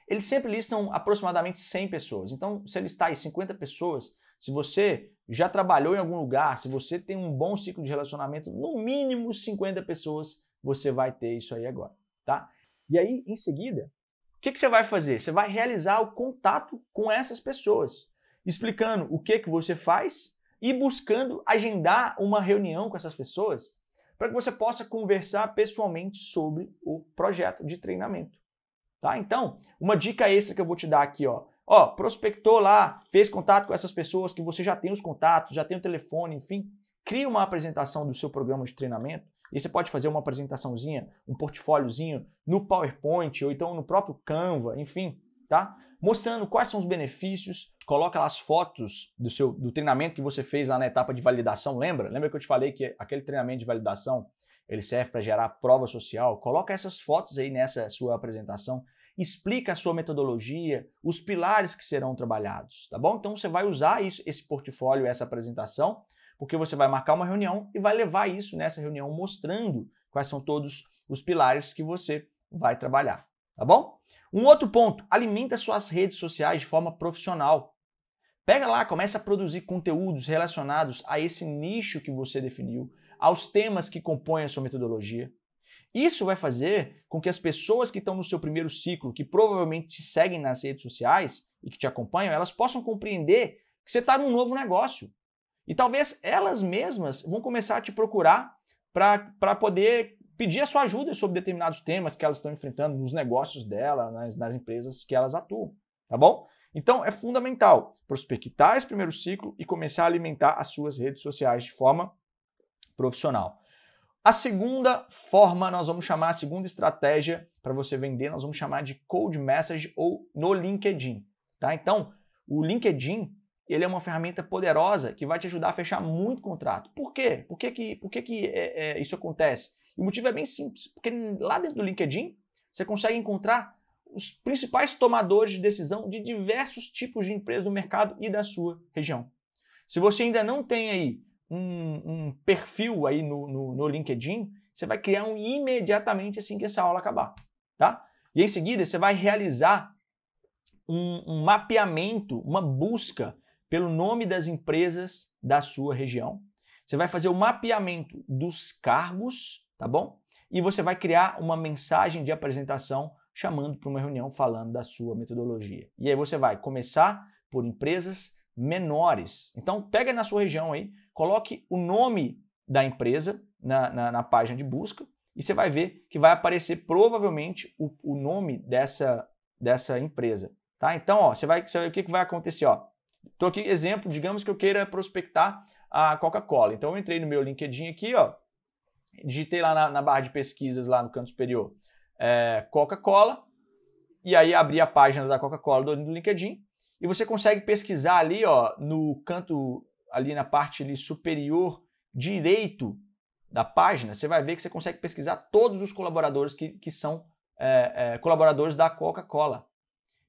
eles sempre listam aproximadamente 100 pessoas. Então, se ele está aí 50 pessoas, se você já trabalhou em algum lugar, se você tem um bom ciclo de relacionamento, no mínimo 50 pessoas, você vai ter isso aí agora, tá? E aí, em seguida, o que você vai fazer? Você vai realizar o contato com essas pessoas, explicando o que você faz e buscando agendar uma reunião com essas pessoas para que você possa conversar pessoalmente sobre o projeto de treinamento. Tá? Então, uma dica extra que eu vou te dar aqui, prospectou lá, fez contato com essas pessoas que você já tem os contatos, já tem o telefone, enfim, cria uma apresentação do seu programa de treinamento. E você pode fazer uma apresentaçãozinha, um portfóliozinho no PowerPoint ou então no próprio Canva, enfim, tá? Mostrando quais são os benefícios, coloca lá as fotos do treinamento que você fez lá na etapa de validação, lembra? Lembra que eu te falei que aquele treinamento de validação, ele serve para gerar prova social? Coloca essas fotos aí nessa sua apresentação, explica a sua metodologia, os pilares que serão trabalhados, tá bom? Então você vai usar esse portfólio, essa apresentação, porque você vai marcar uma reunião e vai levar isso nessa reunião mostrando quais são todos os pilares que você vai trabalhar, tá bom? Um outro ponto, alimenta suas redes sociais de forma profissional. Pega lá, começa a produzir conteúdos relacionados a esse nicho que você definiu, aos temas que compõem a sua metodologia. Isso vai fazer com que as pessoas que estão no seu primeiro ciclo, que provavelmente te seguem nas redes sociais e que te acompanham, elas possam compreender que você está num novo negócio. E talvez elas mesmas vão começar a te procurar para poder pedir a sua ajuda sobre determinados temas que elas estão enfrentando nos negócios dela, nas empresas que elas atuam, tá bom? Então é fundamental prospectar esse primeiro ciclo e começar a alimentar as suas redes sociais de forma profissional. A segunda forma, nós vamos chamar a segunda estratégia para você vender, nós vamos chamar de cold message ou no LinkedIn, tá? Então, o LinkedIn, ele é uma ferramenta poderosa que vai te ajudar a fechar muito contrato. Por quê? Por que isso acontece? E o motivo é bem simples, porque lá dentro do LinkedIn você consegue encontrar os principais tomadores de decisão de diversos tipos de empresas do mercado e da sua região. Se você ainda não tem aí um perfil aí no LinkedIn, você vai criar um imediatamente assim que essa aula acabar, tá? E em seguida você vai realizar um mapeamento, uma busca pelo nome das empresas da sua região. Você vai fazer o mapeamento dos cargos, tá bom? E você vai criar uma mensagem de apresentação chamando para uma reunião falando da sua metodologia. E aí você vai começar por empresas menores. Então pega na sua região aí, coloque o nome da empresa na página de busca e você vai ver que vai aparecer provavelmente o nome dessa empresa. Tá? Então, você vai ver o que vai acontecer. Estou aqui, exemplo, digamos que eu queira prospectar a Coca-Cola. Então eu entrei no meu LinkedIn aqui, digitei lá na barra de pesquisas lá no canto superior Coca-Cola e aí abri a página da Coca-Cola do LinkedIn e você consegue pesquisar ali no canto, ali na parte ali superior direito da página, você vai ver que você consegue pesquisar todos os colaboradores que são colaboradores da Coca-Cola.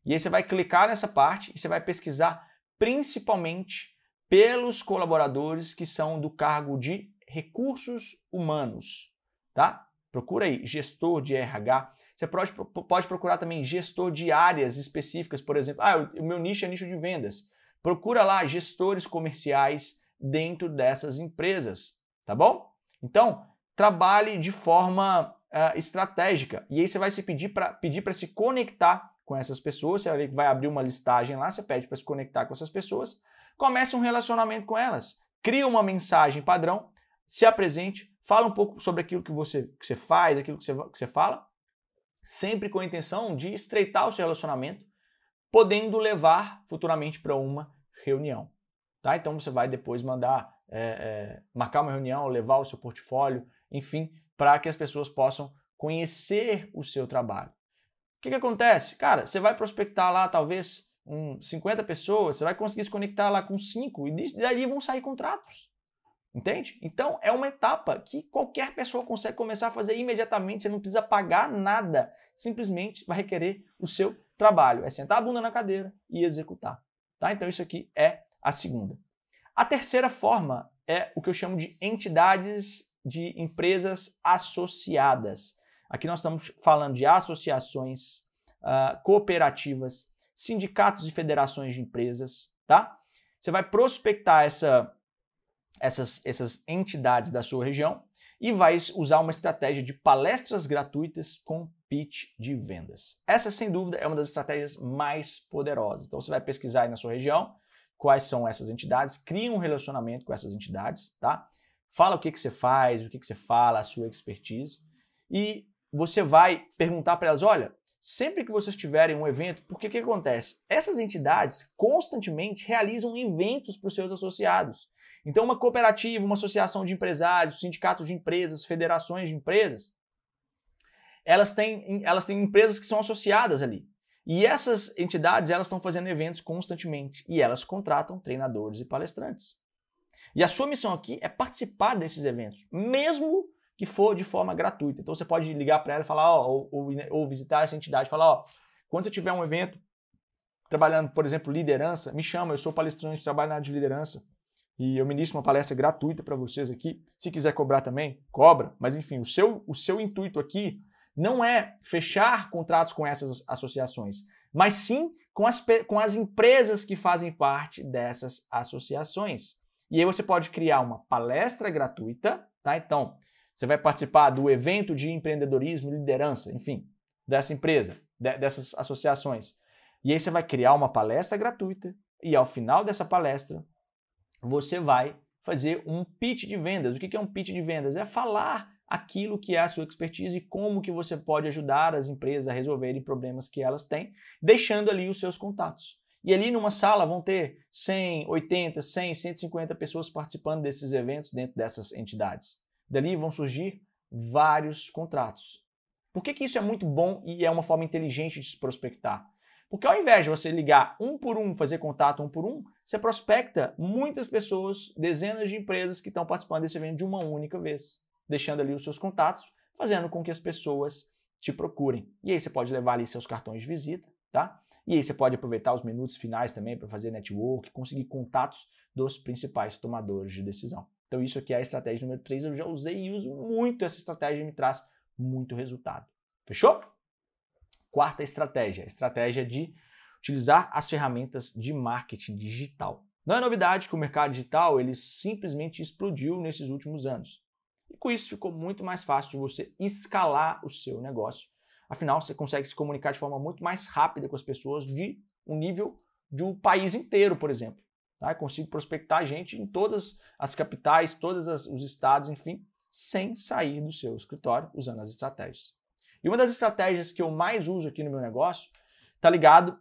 E aí você vai clicar nessa parte e você vai pesquisar principalmente pelos colaboradores que são do cargo de recursos humanos, tá? Procura aí, gestor de RH. Você pode procurar também gestor de áreas específicas, por exemplo, o meu nicho é nicho de vendas. Procura lá gestores comerciais dentro dessas empresas, tá bom? Então, trabalhe de forma estratégica. E aí você vai pedir para se conectar com essas pessoas, você vai ver que vai abrir uma listagem lá, você pede para se conectar com essas pessoas, comece um relacionamento com elas, cria uma mensagem padrão, se apresente, fala um pouco sobre aquilo que você faz, aquilo que você fala, sempre com a intenção de estreitar o seu relacionamento, podendo levar futuramente para uma reunião. Tá? Então você vai depois mandar, marcar uma reunião, levar o seu portfólio, enfim, para que as pessoas possam conhecer o seu trabalho. O que acontece? Cara, você vai prospectar lá talvez 50 pessoas, você vai conseguir se conectar lá com 5 e daí vão sair contratos. Entende? Então é uma etapa que qualquer pessoa consegue começar a fazer imediatamente, você não precisa pagar nada, simplesmente vai requerer o seu trabalho. É sentar a bunda na cadeira e executar. Tá? Então isso aqui é a segunda. A terceira forma é o que eu chamo de entidades de empresas associadas. Aqui nós estamos falando de associações, cooperativas, sindicatos e federações de empresas, tá? Você vai prospectar essas entidades da sua região e vai usar uma estratégia de palestras gratuitas com pitch de vendas. Essa, sem dúvida, é uma das estratégias mais poderosas. Então, você vai pesquisar aí na sua região quais são essas entidades, cria um relacionamento com essas entidades, tá? Fala o que você faz, o que você fala, a sua expertise, e você vai perguntar para elas, olha, sempre que vocês tiverem um evento, porque o que acontece? Essas entidades constantemente realizam eventos para os seus associados. Então, uma cooperativa, uma associação de empresários, sindicatos de empresas, federações de empresas, elas têm empresas que são associadas ali. E essas entidades, elas estão fazendo eventos constantemente e elas contratam treinadores e palestrantes. E a sua missão aqui é participar desses eventos, mesmo que for de forma gratuita. Então, você pode ligar para ela e falar, ou visitar essa entidade e falar, quando você tiver um evento trabalhando, por exemplo, liderança, me chama, eu sou palestrante, trabalho na área de liderança. E eu ministro uma palestra gratuita para vocês aqui. Se quiser cobrar também, cobra. Mas enfim, o seu intuito aqui não é fechar contratos com essas associações, mas sim com as empresas que fazem parte dessas associações. E aí você pode criar uma palestra gratuita, tá? Então, você vai participar do evento de empreendedorismo e liderança, enfim, dessa empresa, dessas associações. E aí você vai criar uma palestra gratuita e ao final dessa palestra, você vai fazer um pitch de vendas. O que é um pitch de vendas? É falar aquilo que é a sua expertise e como que você pode ajudar as empresas a resolverem problemas que elas têm, deixando ali os seus contatos. E ali numa sala vão ter 100, 80, 100, 150 pessoas participando desses eventos dentro dessas entidades. Dali vão surgir vários contratos. Por que isso é muito bom e é uma forma inteligente de se prospectar? Porque ao invés de você ligar um por um, fazer contato um por um, você prospecta muitas pessoas, dezenas de empresas que estão participando desse evento de uma única vez, deixando ali os seus contatos, fazendo com que as pessoas te procurem. E aí você pode levar ali seus cartões de visita, tá? E aí você pode aproveitar os minutos finais também para fazer network, conseguir contatos dos principais tomadores de decisão. Então isso aqui é a estratégia número 3, eu já usei e uso muito essa estratégia e me traz muito resultado. Fechou? Quarta estratégia, a estratégia de utilizar as ferramentas de marketing digital. Não é novidade que o mercado digital ele simplesmente explodiu nesses últimos anos. E com isso ficou muito mais fácil de você escalar o seu negócio. Afinal, você consegue se comunicar de forma muito mais rápida com as pessoas de um nível de um país inteiro, por exemplo. Tá? Eu consigo prospectar gente em todas as capitais, todos os estados, enfim, sem sair do seu escritório usando as estratégias. E uma das estratégias que eu mais uso aqui no meu negócio está ligado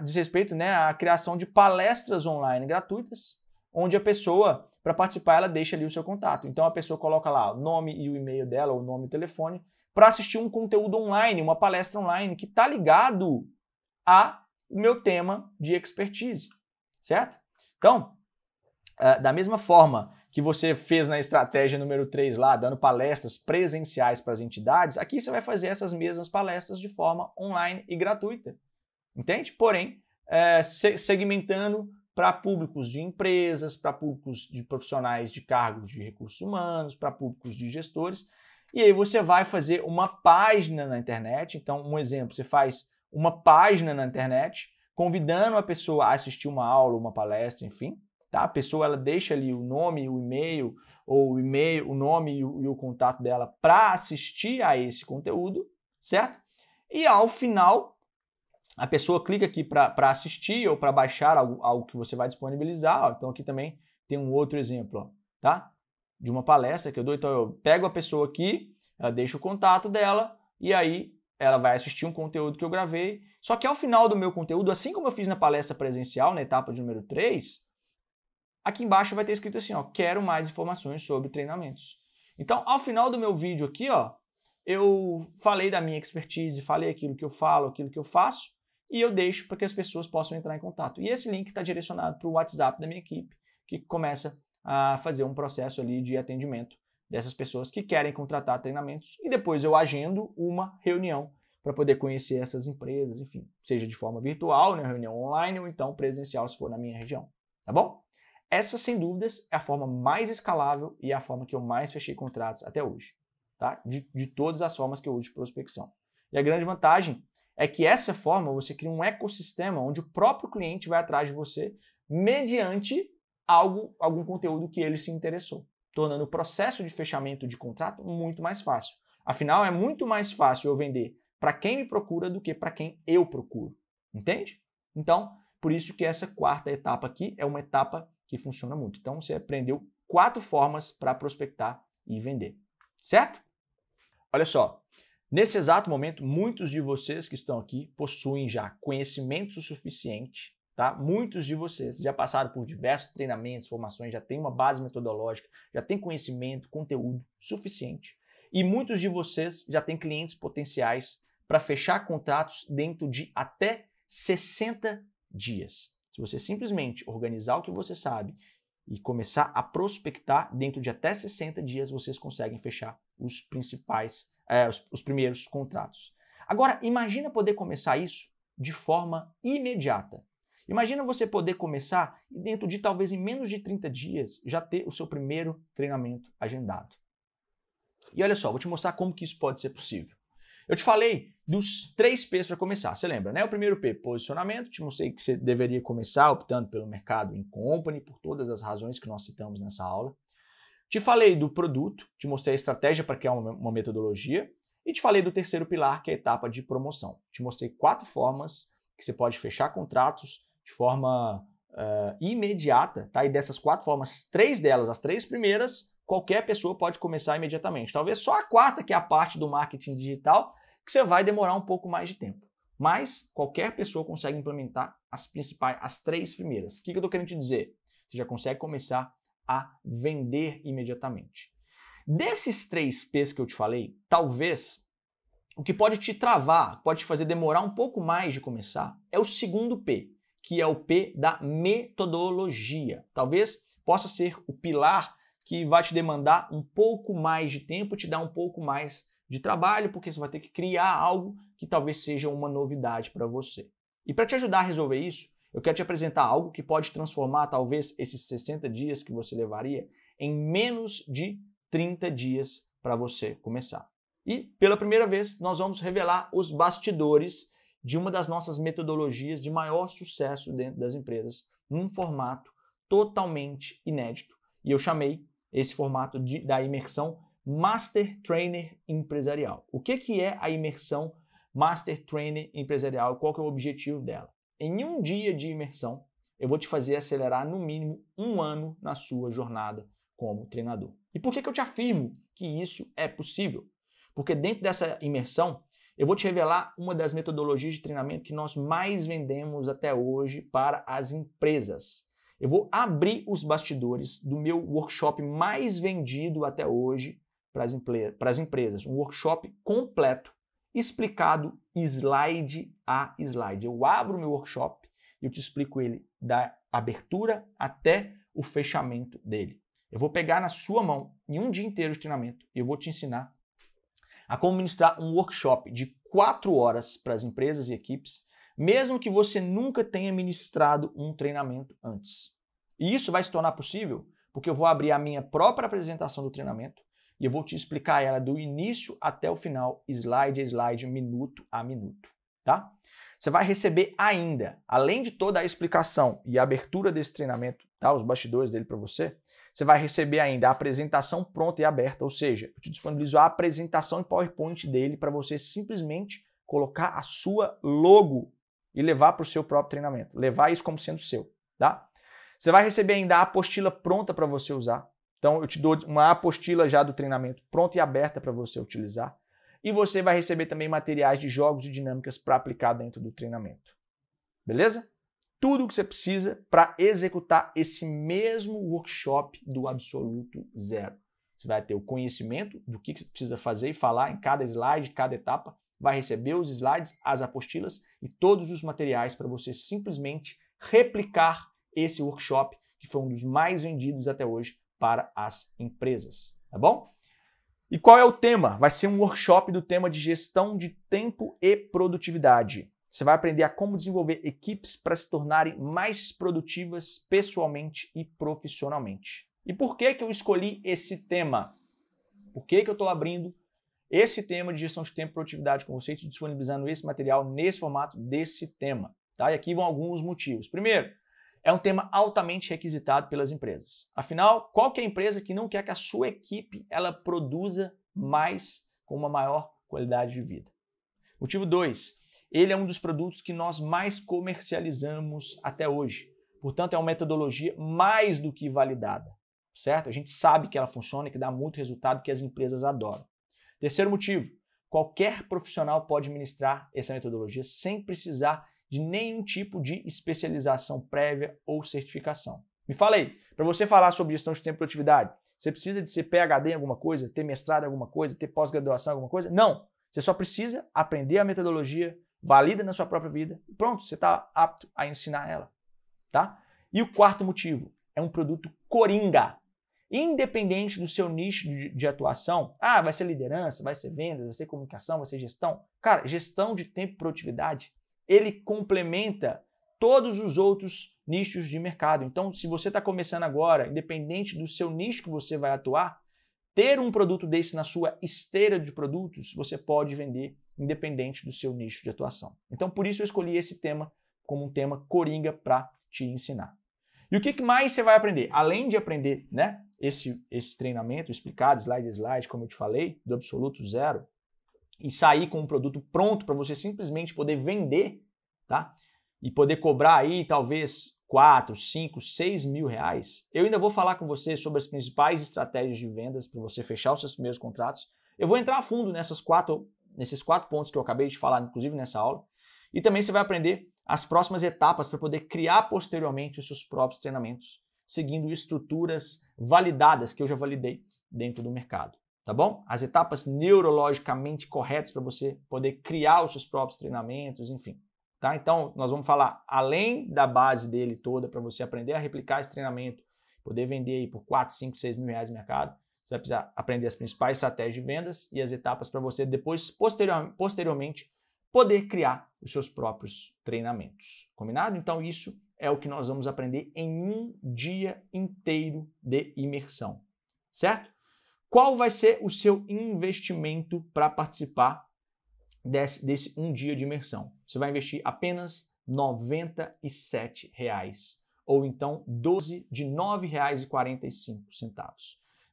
diz respeito à criação de palestras online gratuitas, onde a pessoa, para participar, ela deixa ali o seu contato. Então a pessoa coloca lá o nome e o e-mail dela, ou o nome e o telefone, para assistir um conteúdo online, uma palestra online que está ligado ao meu tema de expertise, certo? Então, da mesma forma que você fez na estratégia número 3 lá, dando palestras presenciais para as entidades, aqui você vai fazer essas mesmas palestras de forma online e gratuita, entende? Porém, segmentando para públicos de empresas, para públicos de profissionais de cargos de recursos humanos, para públicos de gestores, e aí você vai fazer uma página na internet. Então, um exemplo, você faz uma página na internet convidando a pessoa a assistir uma aula, uma palestra, enfim. Tá? A pessoa ela deixa ali o nome, o e-mail, ou o nome e o contato dela para assistir a esse conteúdo, certo? E ao final, a pessoa clica aqui para assistir ou para baixar algo que você vai disponibilizar. Então aqui também tem um outro exemplo, ó, tá? De uma palestra que eu dou. Então eu pego a pessoa aqui, ela deixa o contato dela e aí ela vai assistir um conteúdo que eu gravei. Só que ao final do meu conteúdo, assim como eu fiz na palestra presencial, na etapa de número 3, aqui embaixo vai ter escrito assim, ó, quero mais informações sobre treinamentos. Então, ao final do meu vídeo aqui, ó, eu falei da minha expertise, falei aquilo que eu falo, aquilo que eu faço, e eu deixo para que as pessoas possam entrar em contato. E esse link está direcionado para o WhatsApp da minha equipe, que começa a fazer um processo ali de atendimento dessas pessoas que querem contratar treinamentos, e depois eu agendo uma reunião para poder conhecer essas empresas, enfim, seja de forma virtual, né, reunião online, ou então presencial, se for na minha região, tá bom? Essa, sem dúvidas, é a forma mais escalável e a forma que eu mais fechei contratos até hoje, tá? De todas as formas que eu uso de prospecção. E a grande vantagem é que essa forma você cria um ecossistema onde o próprio cliente vai atrás de você mediante algum conteúdo que ele se interessou, tornando o processo de fechamento de contrato muito mais fácil. Afinal, é muito mais fácil eu vender para quem me procura do que para quem eu procuro. Entende? Então, por isso que essa quarta etapa aqui é uma etapa que funciona muito. Então, você aprendeu 4 formas para prospectar e vender. Certo? Olha só, nesse exato momento, muitos de vocês que estão aqui possuem já conhecimento suficiente, tá? Muitos de vocês já passaram por diversos treinamentos, formações, já têm uma base metodológica, já têm conhecimento, conteúdo suficiente. E muitos de vocês já têm clientes potenciais para fechar contratos dentro de até 60 dias. Se você simplesmente organizar o que você sabe e começar a prospectar, dentro de até 60 dias vocês conseguem fechar os os primeiros contratos. Agora, imagina poder começar isso de forma imediata. Imagina você poder começar e dentro de talvez em menos de 30 dias já ter o seu primeiro treinamento agendado. E olha só, vou te mostrar como que isso pode ser possível. Eu te falei dos 3 P's para começar, você lembra, né? O primeiro P, posicionamento, te mostrei que você deveria começar optando pelo mercado in company, por todas as razões que nós citamos nessa aula. Te falei do produto, te mostrei a estratégia para criar uma metodologia e te falei do terceiro pilar, que é a etapa de promoção. Te mostrei 4 formas que você pode fechar contratos de forma imediata, tá? E dessas 4 formas, 3 delas, as 3 primeiras, qualquer pessoa pode começar imediatamente. Talvez só a 4ª, que é a parte do marketing digital, que você vai demorar um pouco mais de tempo. Mas qualquer pessoa consegue implementar as 3 primeiras. O que eu estou querendo te dizer? Você já consegue começar a vender imediatamente. Desses 3 P's que eu te falei, talvez o que pode te travar, pode te fazer demorar um pouco mais de começar, é o segundo P, que é o P da metodologia. Talvez possa ser o pilar que vai te demandar um pouco mais de tempo, te dar um pouco mais de trabalho, porque você vai ter que criar algo que talvez seja uma novidade para você. E para te ajudar a resolver isso, eu quero te apresentar algo que pode transformar talvez esses 60 dias que você levaria em menos de 30 dias para você começar. E pela primeira vez nós vamos revelar os bastidores de uma das nossas metodologias de maior sucesso dentro das empresas, num formato totalmente inédito. E eu chamei esse formato da imersão Master Trainer Empresarial. O que é a imersão Master Trainer Empresarial? Qual que é o objetivo dela? Em um dia de imersão, eu vou te fazer acelerar no mínimo 1 ano na sua jornada como treinador. E por que eu te afirmo que isso é possível? Porque dentro dessa imersão, eu vou te revelar uma das metodologias de treinamento que nós mais vendemos até hoje para as empresas. Eu vou abrir os bastidores do meu workshop mais vendido até hoje para as empresas. Um workshop completo, explicado slide a slide. Eu abro o meu workshop e eu te explico ele da abertura até o fechamento dele. Eu vou pegar na sua mão, em um dia inteiro de treinamento, e eu vou te ensinar a como ministrar um workshop de 4 horas para as empresas e equipes, mesmo que você nunca tenha ministrado um treinamento antes. E isso vai se tornar possível porque eu vou abrir a minha própria apresentação do treinamento e eu vou te explicar ela do início até o final, slide a slide, minuto a minuto, tá? Você vai receber ainda, além de toda a explicação e a abertura desse treinamento, tá? Os bastidores dele para você, você vai receber ainda a apresentação pronta e aberta, ou seja, eu te disponibilizo a apresentação em PowerPoint dele para você simplesmente colocar a sua logo e levar para o seu próprio treinamento, levar isso como sendo seu, tá? Você vai receber ainda a apostila pronta para você usar. Então, eu te dou uma apostila já do treinamento pronta e aberta para você utilizar. E você vai receber também materiais de jogos e dinâmicas para aplicar dentro do treinamento. Beleza? Tudo o que você precisa para executar esse mesmo workshop do absoluto zero. Você vai ter o conhecimento do que você precisa fazer e falar em cada slide, cada etapa. Vai receber os slides, as apostilas e todos os materiais para você simplesmente replicar esse workshop, que foi um dos mais vendidos até hoje para as empresas, tá bom? E qual é o tema? Vai ser um workshop do tema de gestão de tempo e produtividade. Você vai aprender a como desenvolver equipes para se tornarem mais produtivas pessoalmente e profissionalmente. E por que eu escolhi esse tema? Por que eu estou abrindo esse tema de gestão de tempo e produtividade com você, te disponibilizando esse material nesse formato desse tema. Tá? E aqui vão alguns motivos. Primeiro, é um tema altamente requisitado pelas empresas. Afinal, qual que é a empresa que não quer que a sua equipe ela produza mais com uma maior qualidade de vida? Motivo 2, ele é um dos produtos que nós mais comercializamos até hoje. Portanto, é uma metodologia mais do que validada, certo? A gente sabe que ela funciona e que dá muito resultado, que as empresas adoram. Terceiro motivo, qualquer profissional pode ministrar essa metodologia sem precisar de nenhum tipo de especialização prévia ou certificação. Me fala aí, para você falar sobre gestão de tempo e produtividade, você precisa de ser PhD em alguma coisa, ter mestrado em alguma coisa, ter pós-graduação em alguma coisa? Não! Você só precisa aprender a metodologia, valida na sua própria vida e pronto, você está apto a ensinar ela. Tá? E o quarto motivo, é um produto coringa. Independente do seu nicho de atuação, vai ser liderança, vai ser vendas, vai ser comunicação, vai ser gestão. Cara, gestão de tempo e produtividade, ele complementa todos os outros nichos de mercado. Então, se você está começando agora, independente do seu nicho que você vai atuar, ter um produto desse na sua esteira de produtos, você pode vender independente do seu nicho de atuação. Então, por isso eu escolhi esse tema como um tema coringa para te ensinar. E o que mais você vai aprender? Além de aprender, né, esse treinamento explicado, slide a slide, como eu te falei, do absoluto zero, e sair com um produto pronto para você simplesmente poder vender, tá? E poder cobrar aí talvez 4, 5, 6 mil reais. Eu ainda vou falar com você sobre as principais estratégias de vendas para você fechar os seus primeiros contratos. Eu vou entrar a fundo nesses quatro pontos que eu acabei de falar, inclusive nessa aula. E também você vai aprender as próximas etapas para poder criar posteriormente os seus próprios treinamentos, seguindo estruturas validadas que eu já validei dentro do mercado, tá bom? As etapas neurologicamente corretas para você poder criar os seus próprios treinamentos, enfim. Tá? Então, nós vamos falar além da base dele toda para você aprender a replicar esse treinamento, poder vender aí por 4, 5, 6 mil reais no mercado. Você vai precisar aprender as principais estratégias de vendas e as etapas para você depois, posteriormente, poder criar os seus próprios treinamentos. Combinado? Então, isso é o que nós vamos aprender em um dia inteiro de imersão. Certo? Qual vai ser o seu investimento para participar desse um dia de imersão? Você vai investir apenas R$ 97, ou então 12 de R$ 9,45.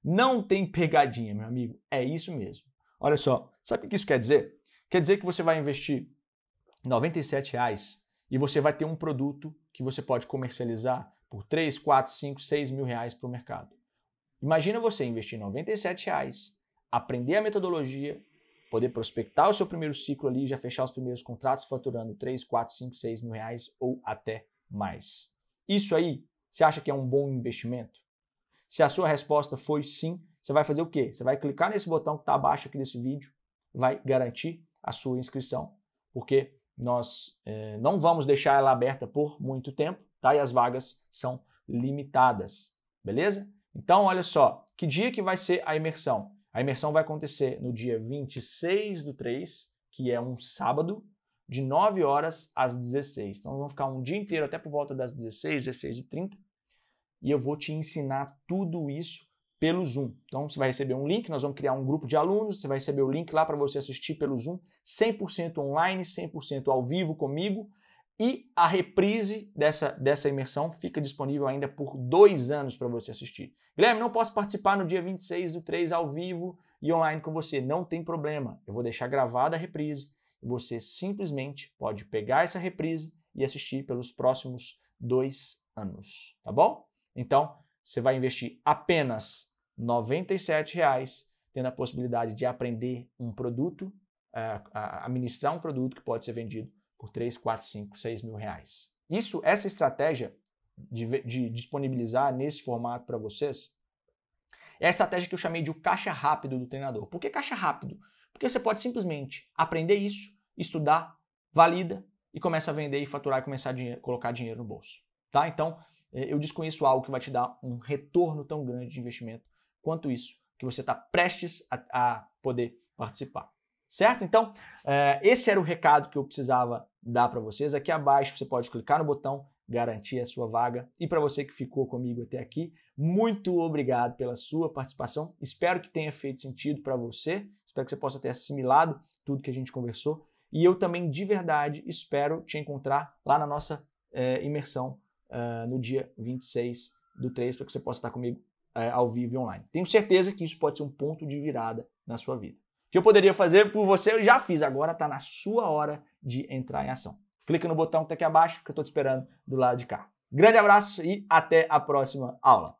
Não tem pegadinha, meu amigo, é isso mesmo. Olha só, sabe o que isso quer dizer? Quer dizer que você vai investir R$ 97 e você vai ter um produto que você pode comercializar por 3, 4, 5, 6 mil reais para o mercado. Imagina você investir R$ 97, aprender a metodologia, poder prospectar o seu primeiro ciclo ali, já fechar os primeiros contratos faturando 3, 4, 5, 6 mil reais ou até mais. Isso aí, você acha que é um bom investimento? Se a sua resposta foi sim, você vai fazer o quê? Você vai clicar nesse botão que está abaixo aqui desse vídeo, vai garantir a sua inscrição, porque nós não vamos deixar ela aberta por muito tempo, tá? E as vagas são limitadas, beleza? Então, olha só, que dia que vai ser a imersão? A imersão vai acontecer no dia 26/3, que é um sábado, de 9 horas às 16. Então, vamos ficar um dia inteiro até por volta das 16, 16h30, e eu vou te ensinar tudo isso pelo Zoom. Então, você vai receber um link, nós vamos criar um grupo de alunos, você vai receber o link lá para você assistir pelo Zoom, 100% online, 100% ao vivo comigo, e a reprise dessa imersão fica disponível ainda por 2 anos para você assistir. Guilherme, não posso participar no dia 26/3 ao vivo e online com você. Não tem problema, eu vou deixar gravada a reprise e você simplesmente pode pegar essa reprise e assistir pelos próximos 2 anos, tá bom? Então, você vai investir apenas R$ 97, tendo a possibilidade de aprender um produto, a administrar um produto que pode ser vendido por 3, 4, 5, 6 mil reais. Essa estratégia de disponibilizar nesse formato para vocês é a estratégia que eu chamei de o caixa rápido do treinador. Por que caixa rápido? Porque você pode simplesmente aprender isso, estudar, valida e começa a vender e faturar e começar a colocar dinheiro no bolso. Tá? Então, eu desconheço algo que vai te dar um retorno tão grande de investimento quanto isso, que você está prestes a poder participar. Certo? Então, esse era o recado que eu precisava dar para vocês. Aqui abaixo você pode clicar no botão, garantir a sua vaga. E para você que ficou comigo até aqui, muito obrigado pela sua participação. Espero que tenha feito sentido para você. Espero que você possa ter assimilado tudo que a gente conversou. E eu também, de verdade, espero te encontrar lá na nossa imersão no dia 26/3, para que você possa estar comigo ao vivo e online. Tenho certeza que isso pode ser um ponto de virada na sua vida. O que eu poderia fazer por você, eu já fiz. Agora está na sua hora de entrar em ação. Clica no botão que está aqui abaixo, que eu estou te esperando do lado de cá. Grande abraço e até a próxima aula.